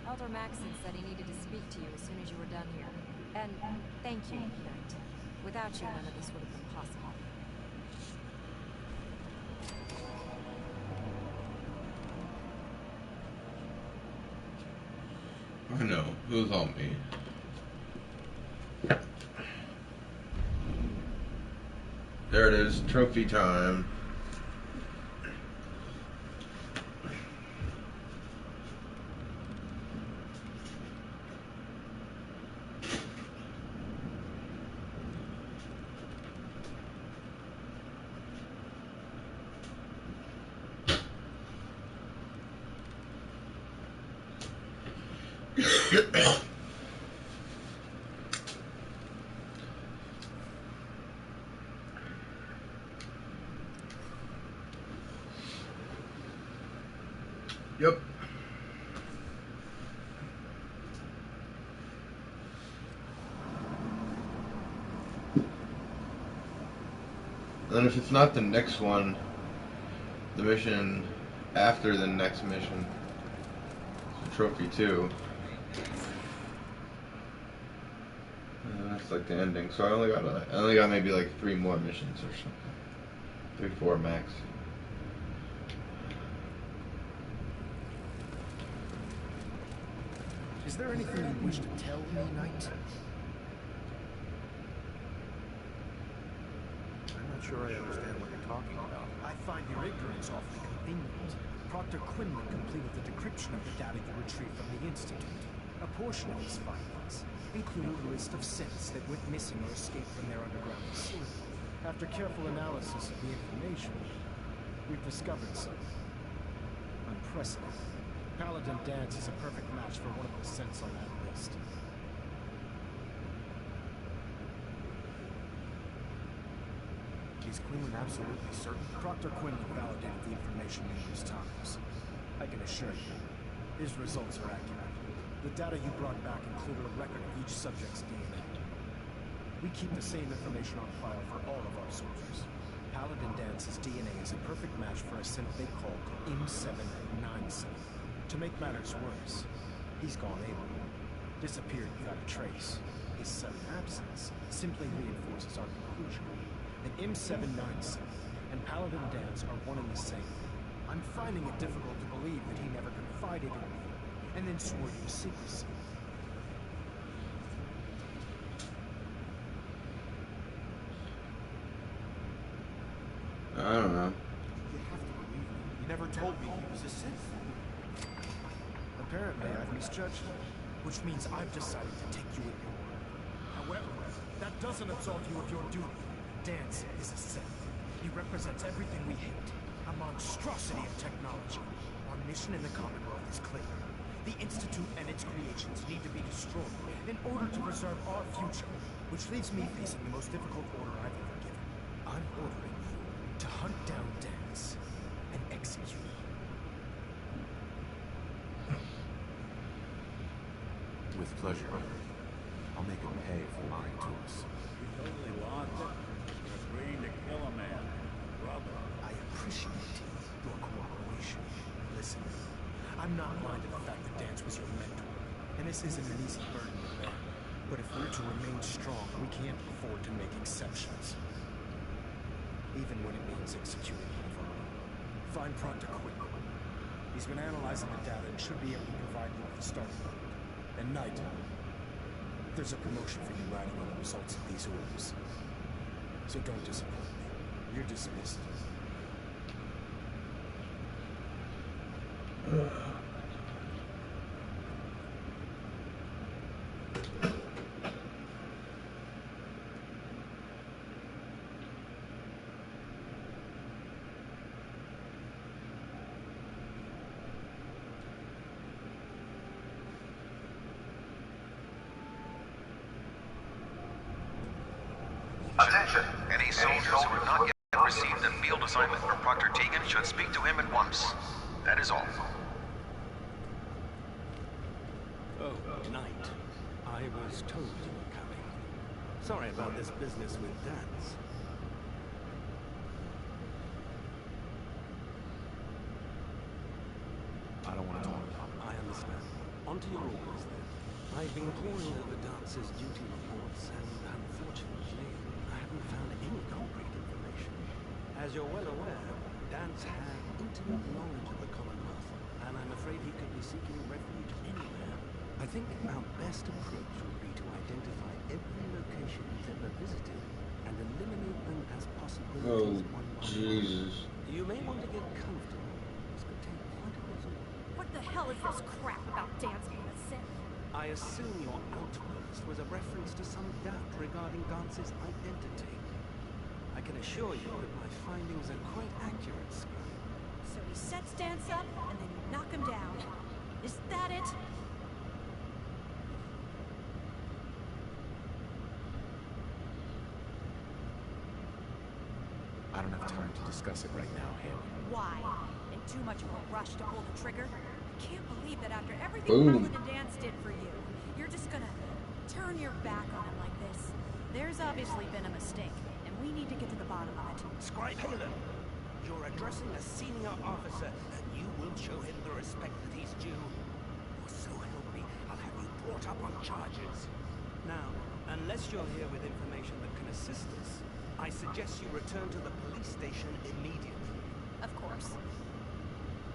Elder Maxson said he needed to speak to you as soon as you were done here. And thank you, Knight. Without you, none of this would have been possible. I know. It was all me. There it is. Trophy time. Yep. And if it's not the next one, the mission after the next mission, it's trophy 2. That's like the ending. So I only got maybe like 3 more missions or something. 3-4 max. Is there anything you wish to tell me, Knight? I'm not sure I understand what you're talking about. I find your ignorance awfully convenient. Proctor Quinlan completed the decryption of the data you retrieved from the Institute. A portion of his findings included a list of synths that went missing or escaped from their underground facility. After careful analysis of the information, we've discovered something unprecedented. Paladin Dance is a perfect match for one of the synths on that list. Is Quinlan absolutely certain? Proctor Quinlan validated the information numerous times. I can assure you, his results are accurate. The data you brought back included a record of each subject's DNA. We keep the same information on file for all of our soldiers. Paladin Dance's DNA is a perfect match for a synth they called M797. To make matters worse, he's gone AWOL. Disappeared without a trace. His sudden absence simply reinforces our conclusion that M797 and Paladin Dance are one and the same. I'm finding it difficult to believe that he never confided in me and then swore you to secrecy. I don't know. You have to believe me. You never told me he was a Sith. Apparently, I've misjudged you, which means I've decided to take you at your word. However, that doesn't absolve you of your duty. Dance is a Sith. He represents everything we hate. A monstrosity of technology. Our mission in the Commonwealth is clear. The Institute and its creations need to be destroyed in order to preserve our future, which leaves me facing the most difficult order I've ever given. I'm ordering you to hunt down Dance and execute him. With pleasure. I'll make him pay for lying to us. You totally lost it. You're agreeing to kill a man. Brother. I appreciate your cooperation. Listen, I'm not blind to the fact that Dance was your mentor, and this isn't an easy burden to bear. But if we're to remain strong, we can't afford to make exceptions. Even when it means executing one of our own. Find Proctor Quinlan. He's been analyzing the data and should be able to provide you with a starting point. And Knight, there's a promotion for you riding on the results of these orders. So don't disappoint me. You're dismissed. Attention! Any soldiers who have not yet received a field assignment from Proctor Tegan should speak to him at once. That is all. Oh, Knight. I was told you were coming. Sorry about this business with Dance. I don't want to talk about it. I understand. On to your orders, then. I've been poring over Dance's duty reports, and unfortunately, I haven't found any concrete information. As you're well aware, Dance had intimate knowledge of the Commonwealth, and I'm afraid he could be seeking refuge anywhere. I think our best approach would be to identify every location he's ever visited and eliminate them as possibilities one by one. Jesus. You may want to get comfortable. This could take quite a bit of... What the hell is this crap about Dance being a Sith? I assume your outburst was a reference to some doubt regarding Dance's identity. I can assure you that my findings are quite accurate, Scribe. So he sets Dance up, and then you knock him down. Is that it? I don't have time to discuss it right now, Ham. Why? In too much of a rush to pull the trigger? I can't believe that after everything Boom. Paladin Dance did for you, you're just gonna turn your back on him like this. There's obviously been a mistake, and we need to get to the bottom of it. Scribe Halen, you're addressing a senior officer, and you will show him the respect that he's due. Or so help me, I'll have you brought up on charges. Now, unless you're here with information that can assist us, I suggest you return to the police station immediately. Of course.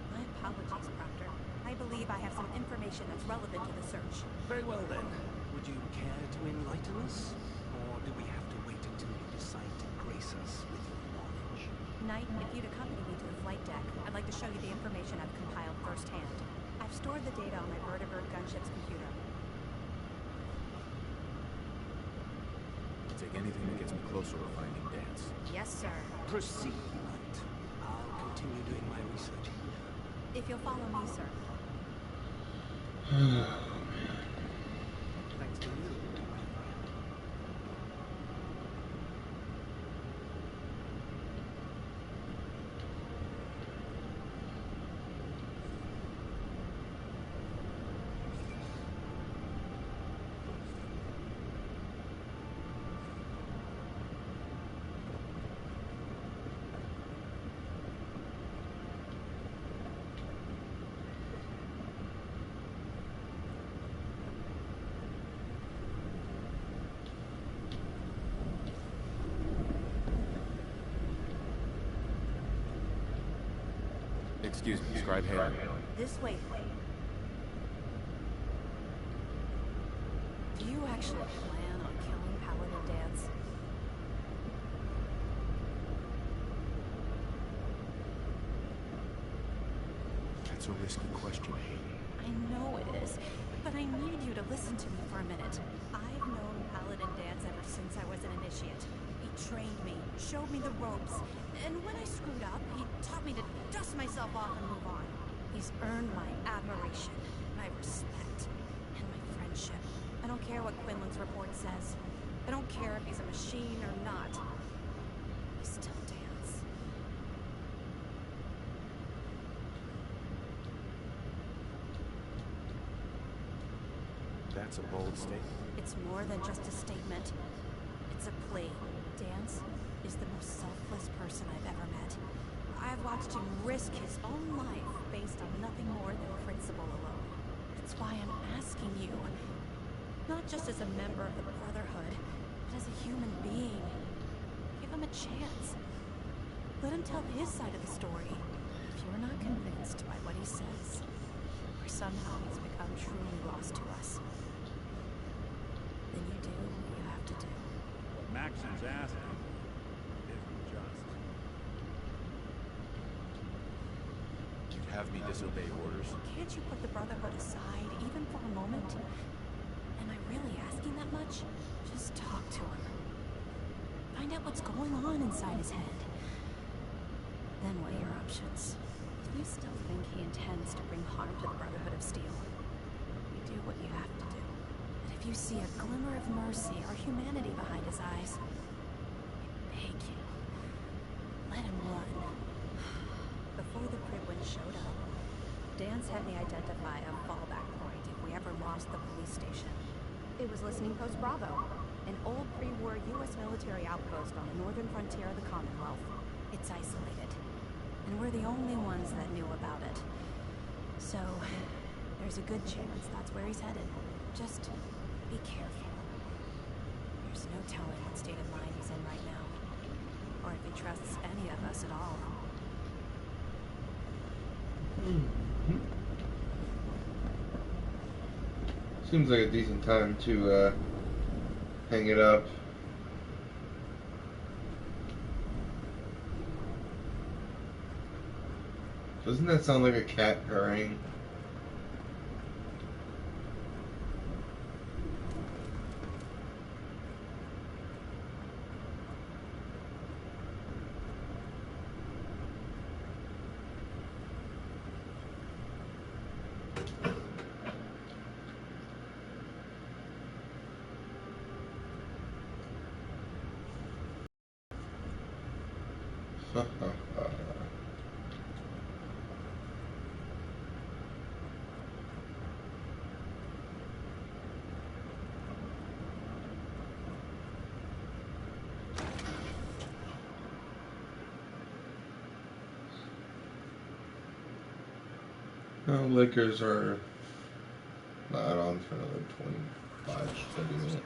My apologies, Proctor. I believe I have some information that's relevant to the search. Very well then. Would you care to enlighten us? Or do we have to wait until you decide to grace us with your knowledge? Knight, if you'd accompany me to the flight deck, I'd like to show you the information I've compiled firsthand. I've stored the data on my Brotherhood gunship's computer. I'll take anything that gets me closer to finding Dance. Yes, sir. Proceed, Knight. I'll continue doing my research here. If you'll follow me, sir. Thanks to you. Excuse me, Scribe Haley. This way. Do you actually plan on killing Paladin Dance? That's a risky question, Haley. I know it is, but I need you to listen to me for a minute. I've known Paladin Dance ever since I was an initiate. He trained me, showed me the ropes, and when I screwed up, he taught me to dust myself off and move on. He's earned my admiration, my respect, and my friendship. I don't care what Quinlan's report says. I don't care if he's a machine or not. He's still Dance. That's a bold statement. It's more than just a statement. It's a plea. Dance is the most selfless person I've ever met. I've watched him risk his own life based on nothing more than principle alone. That's why I'm asking you, not just as a member of the Brotherhood, but as a human being. Give him a chance. Let him tell his side of the story. If you're not convinced by what he says, or somehow he's become truly lost to us, then you do what you have to do. What Maxon's asking isn't just. You'd have me disobey orders? Can't you put the Brotherhood aside, even for a moment? Am I really asking that much? Just talk to him. Find out what's going on inside his head. Then weigh your options. If you still think he intends to bring harm to the Brotherhood of Steel, you do what you have to do. But if you see a glimmer of mercy or humanity behind his eyes, I beg you, let him run. Before the Pribwins showed up, Dance had me identify a fallback point if we ever lost the police station. It was Listening Post Bravo, an old pre-war U.S. military outpost on the northern frontier of the Commonwealth. It's isolated, and we're the only ones that knew about it. So, there's a good chance that's where he's headed. Just be careful. There's no telling what state of mind he's in right now, or if he trusts any of us at all. Seems like a decent time to hang it up. Doesn't that sound like a cat purring? Liquors are not on for another 30 minutes.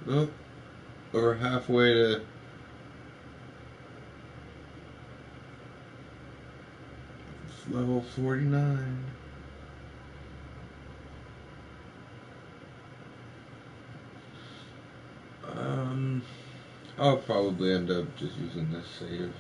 Nope. We're halfway to level 49. I'll probably end up just using this save.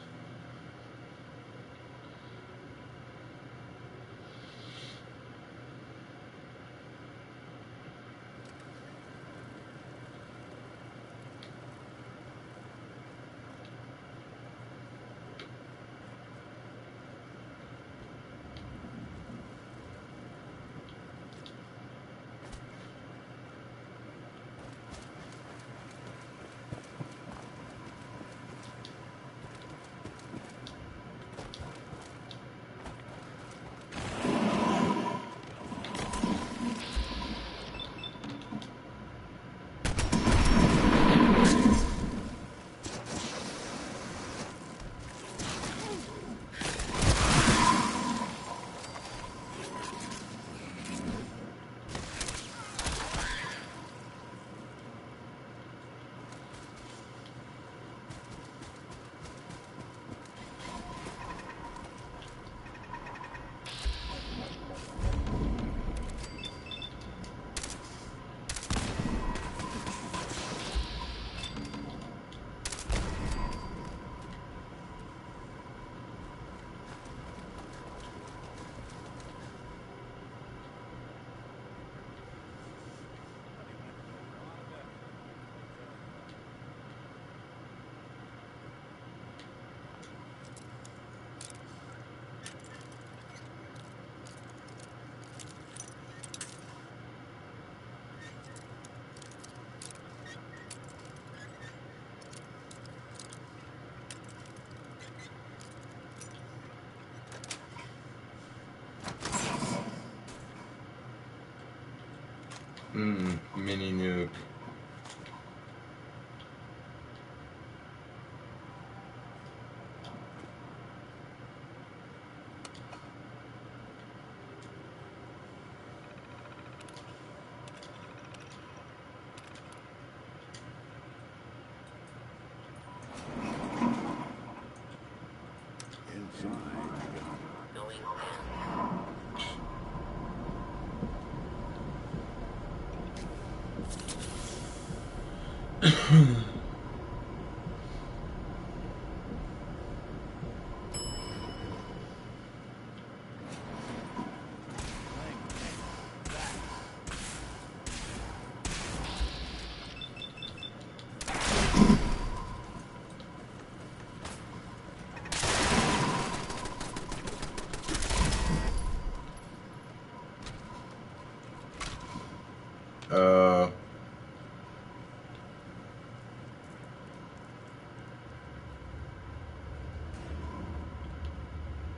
Mini nuke.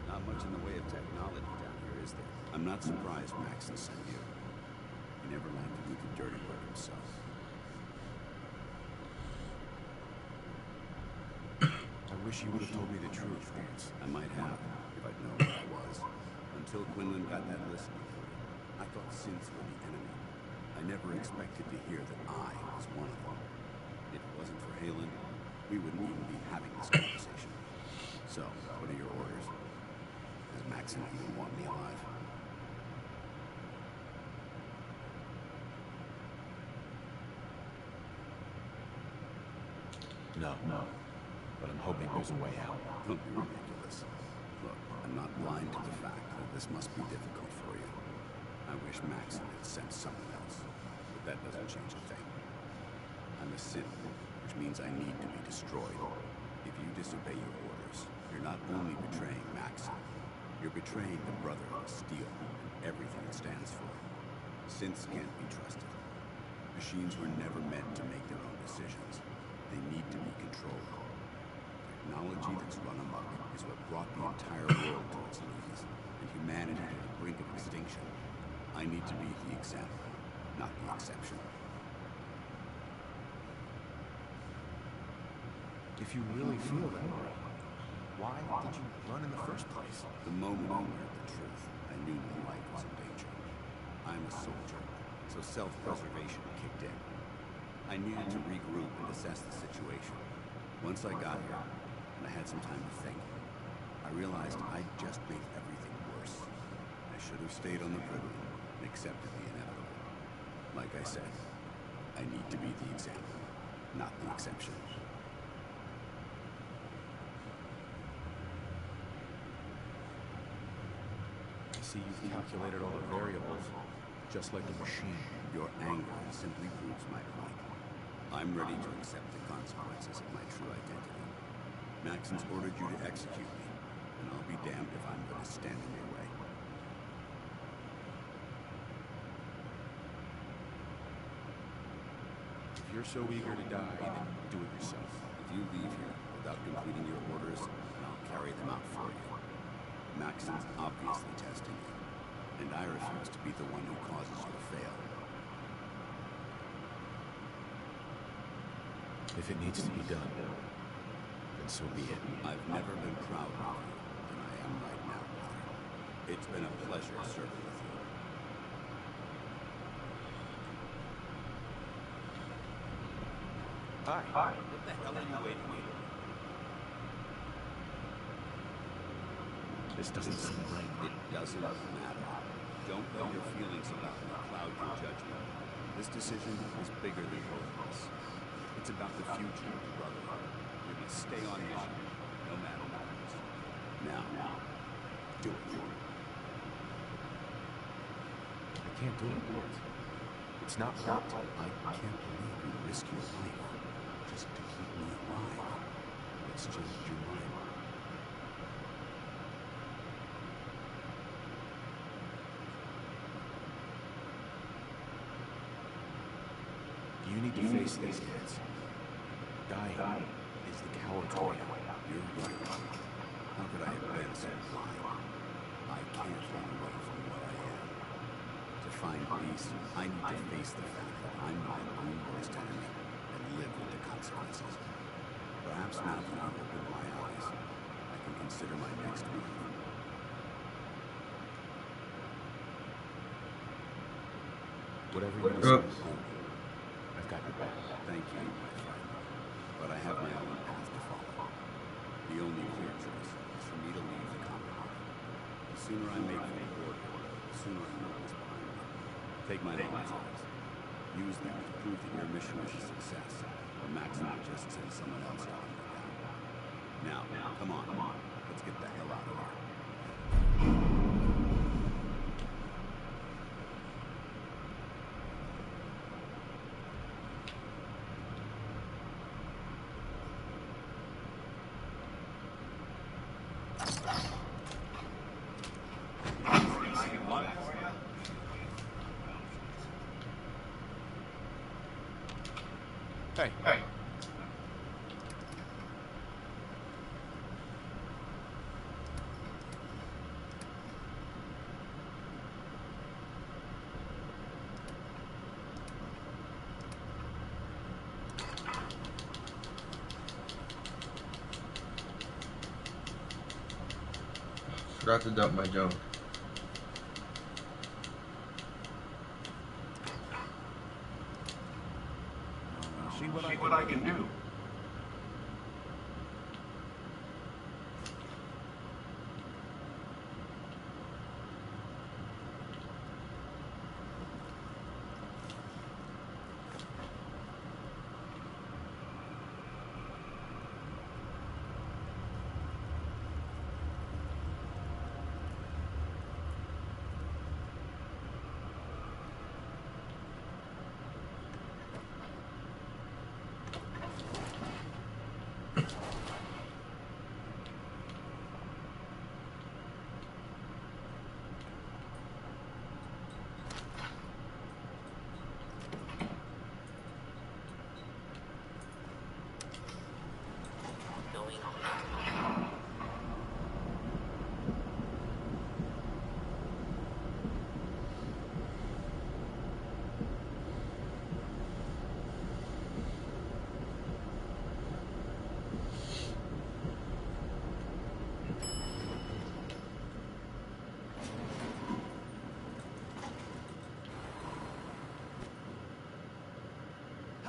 Not much in the way of technology down here, is there? I'm not surprised Maxon sent you. He never liked to do the dirty work himself. I wish you would have told me the truth, Vance. I might have, if I'd known what I was. Until Quinlan got that listening footage, I thought synths were the enemy. I never expected to hear that I was one of them. If it wasn't for Halen, we wouldn't even be having this conversation. So, what are your orders? Does Maxon even want me alive? No. But I'm hoping there's a way out. Don't be ridiculous. Look, I'm not blind to the fact that this must be difficult for you. I wish Maxon had sent someone else, but that doesn't change a thing. I'm a synth, which means I need to be destroyed. If you disobey your orders, you're not only betraying Maxon, you're betraying the Brotherhood of Steel and everything it stands for. Synths can't be trusted. Machines were never meant to make their own decisions. They need to be controlled. Technology that's run amok is what brought the entire world to its knees, and humanity to the brink of extinction. I need to be the example, not the exception. If you really feel that way, why did you run in the first place? The moment I learned the truth, I knew my life was in danger. I'm a soldier, so self-preservation kicked in. I needed to regroup and assess the situation. Once I got here, and I had some time to think, I realized I'd just made everything worse. I should have stayed on the podium and accepted the inevitable. Like I said, I need to be the example, not the exception. I see you've calculated all the variables, just like a machine. Your anger simply proves my point. I'm ready to accept the consequences of my true identity. Maxon's ordered you to execute me, and I'll be damned if I'm going to stand in your way. If you're so eager to die, then do it yourself. If you leave here without completing your orders, then I'll carry them out for you. Maxon's obviously testing you, and I refuse to be the one who causes you to fail. If it needs to be done, then so be it. I've never been prouder of you than I am right now, brother. It's been a pleasure serving with you. Hi. What the hell are you waiting for? This doesn't seem right. It doesn't matter. Don't let your feelings about me cloud your judgment. This decision is bigger than both of us. It's about the future of the Brotherhood. We're going to stay on mission, no matter what. Now, do it. I can't do it. It's not right. I can't believe you risk your life just to keep me alive. What's changed your mind? You need to face these kids. Dying is the coward's way out. You're right. How could I have been so blind? I can't run away from what I am. To find peace, I need to face the fact that I'm my own worst enemy and live with the consequences. Perhaps now that you've opened my eyes, I can consider my next move. Whatever you decide to do, I've got your back. Thank you, my friend. But I have my own path to follow. The only clear choice is for me to leave the compound. The sooner I make for the border, the sooner I know what's behind me. Take my mom's eyes. Use them to prove that your mission was a success, or Maxon will just send someone else to hunt you down. Now, come on. Let's get the hell out of here. Hey. Forgot to dump my junk. See what I can do.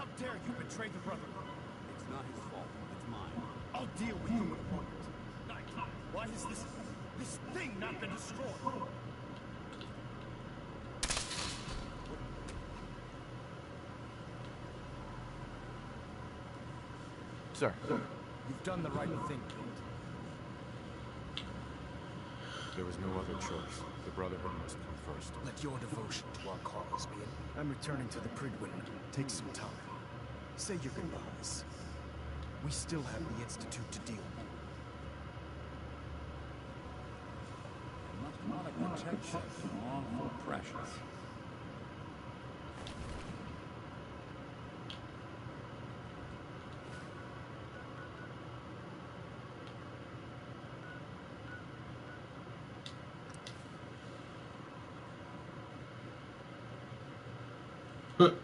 How dare you betray the Brotherhood? It's not his fault. It's mine. I'll deal with you in a moment. Knight, why has this thing not been destroyed? Sir, You've done the right thing, Kate. there was no other choice. The Brotherhood must come first. Let your devotion to our cause be in. I'm returning to the Prydwen. Take some time. Say your goodbyes. We still have the Institute to deal with. You must want to protect something awful precious. Okay.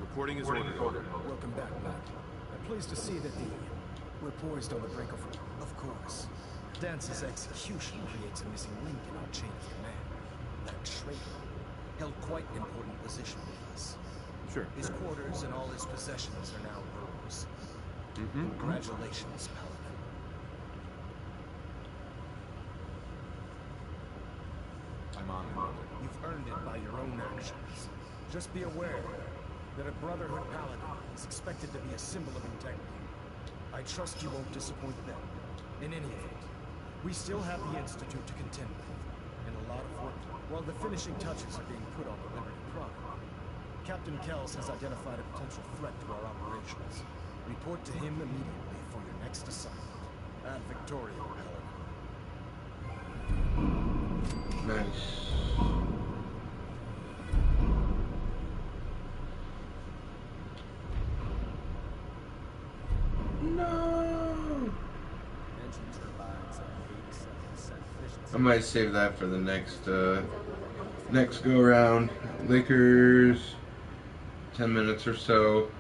Reporting is ordered. Welcome back, Knight. I'm pleased to see that we're poised on the brink of course. Dance's execution creates a missing link in our chain of command. That traitor held quite an important position with us. Sure. His quarters and all his possessions are now yours. Congratulations, Paladin. I'm honored. You've earned it by your own actions. Just be aware that a Brotherhood Paladin is expected to be a symbol of integrity. I trust you won't disappoint them. In any event, we still have the Institute to contend with, and a lot of work. While the finishing touches are being put on the Liberty product, Captain Kells has identified a potential threat to our operations. Report to him immediately for your next assignment. Ad Victoria, Paladin. Nice. No. I might save that for the next go round. Lakers, 10 minutes or so.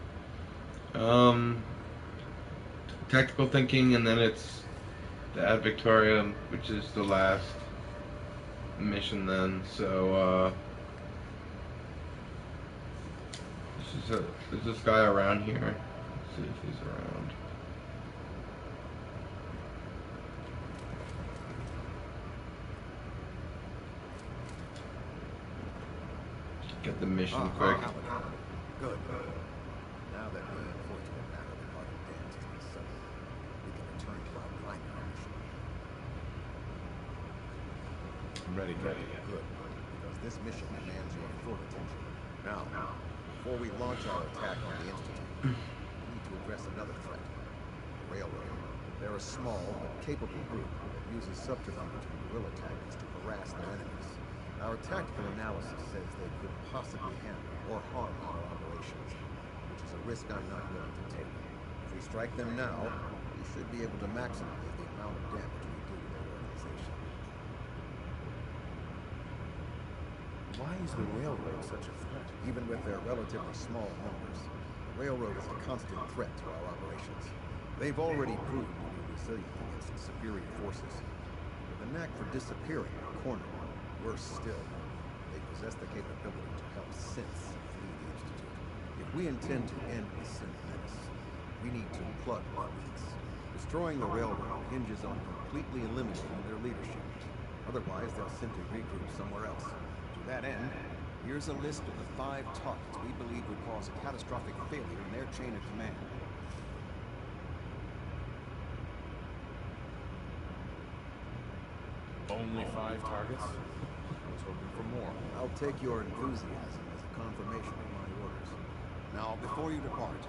Tactical thinking, and then it's the Ad Victoria, which is the last mission. Then, so is this guy around here? Let's see if he's around. Get the mission quick. Good. Now that the unfortunate matter regarding Dance has been settled, we can return to our primary mission. I'm ready, Captain. Good. Because this mission demands your full attention. Now, before we launch our attack on the Institute, we need to address another threat. The Railroad. They're a small but capable group that uses subterfuge and guerrilla tactics to harass their enemies. Our tactical analysis says they could possibly hamper or harm our operations, which is a risk I'm not willing to take. If we strike them now, we should be able to maximize the amount of damage we do to their organization. Why is the Railroad such a threat? Even with their relatively small numbers, the Railroad is a constant threat to our operations. They've already proven to be resilient against superior forces, with a knack for disappearing or cornering. Worse still, they possess the capability to help synths flee the Institute. If we intend to end the synth menace, we need to plug their leaks. Destroying the Railroad hinges on completely eliminating their leadership. Otherwise, they'll simply regroup somewhere else. To that end, here's a list of the 5 targets we believe would cause a catastrophic failure in their chain of command. Only 5 targets? I was hoping for more. I'll take your enthusiasm as a confirmation of my orders. Now, before you depart,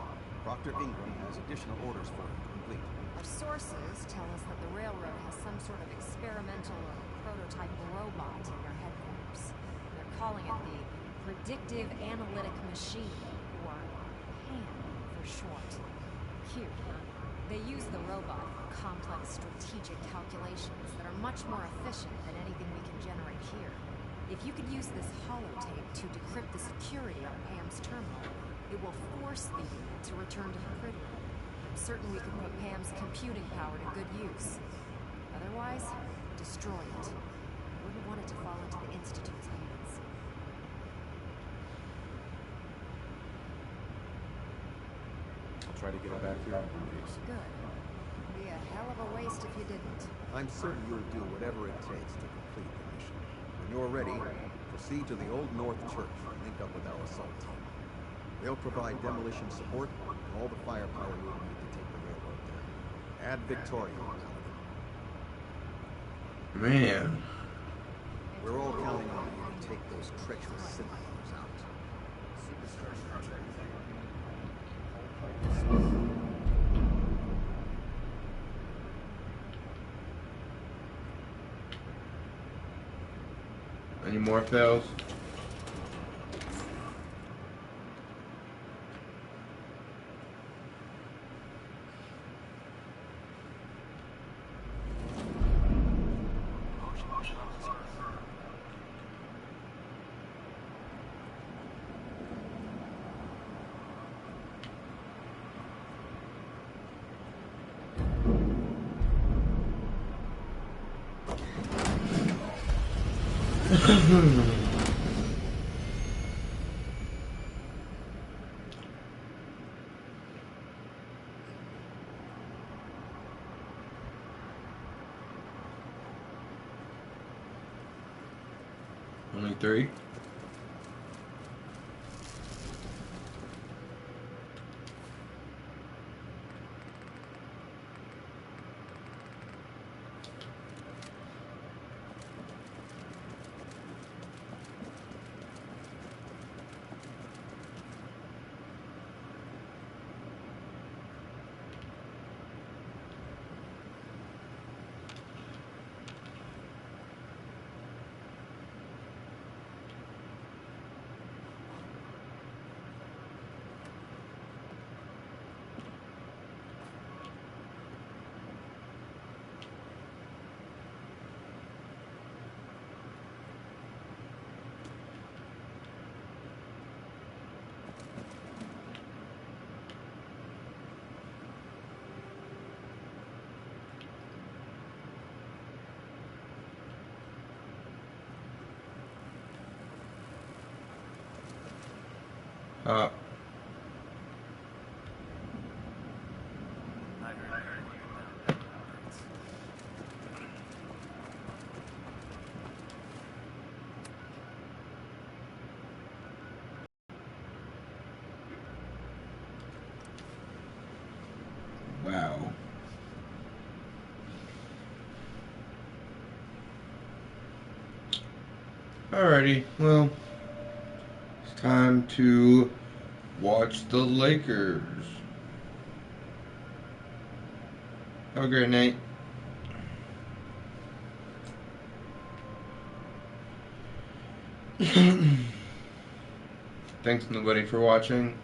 Proctor Ingram has additional orders for you to complete. Our sources tell us that the railroad has some sort of experimental or prototype robot in their headquarters. They're calling it the Predictive Analytic Machine, or PAM for short. Cute, huh? They use the robot for complex strategic calculations that are much more efficient than anything we can generate here. If you could use this holotape to decrypt the security on Pam's terminal, it will force the unit to return to the grid room. I'm certain we could put Pam's computing power to good use. Otherwise, destroy it. Wouldn't want it to fall into the Institute's hands. I'll try to get it back here in 1 days. Good. Be a hell of a waste if you didn't. I'm certain you'll do whatever it takes to complete the mission. When you're ready, proceed to the Old North Church and link up with our assault team. They'll provide demolition support and all the firepower you'll need to take the railroad down. Ad Victoriam. Man. We're all counting on you to take those treacherous Sentinels out. Any more fails? Only 3? Wow. Alrighty, well, it's time to watch the Lakers. Have a great night. Thanks, nobody, for watching.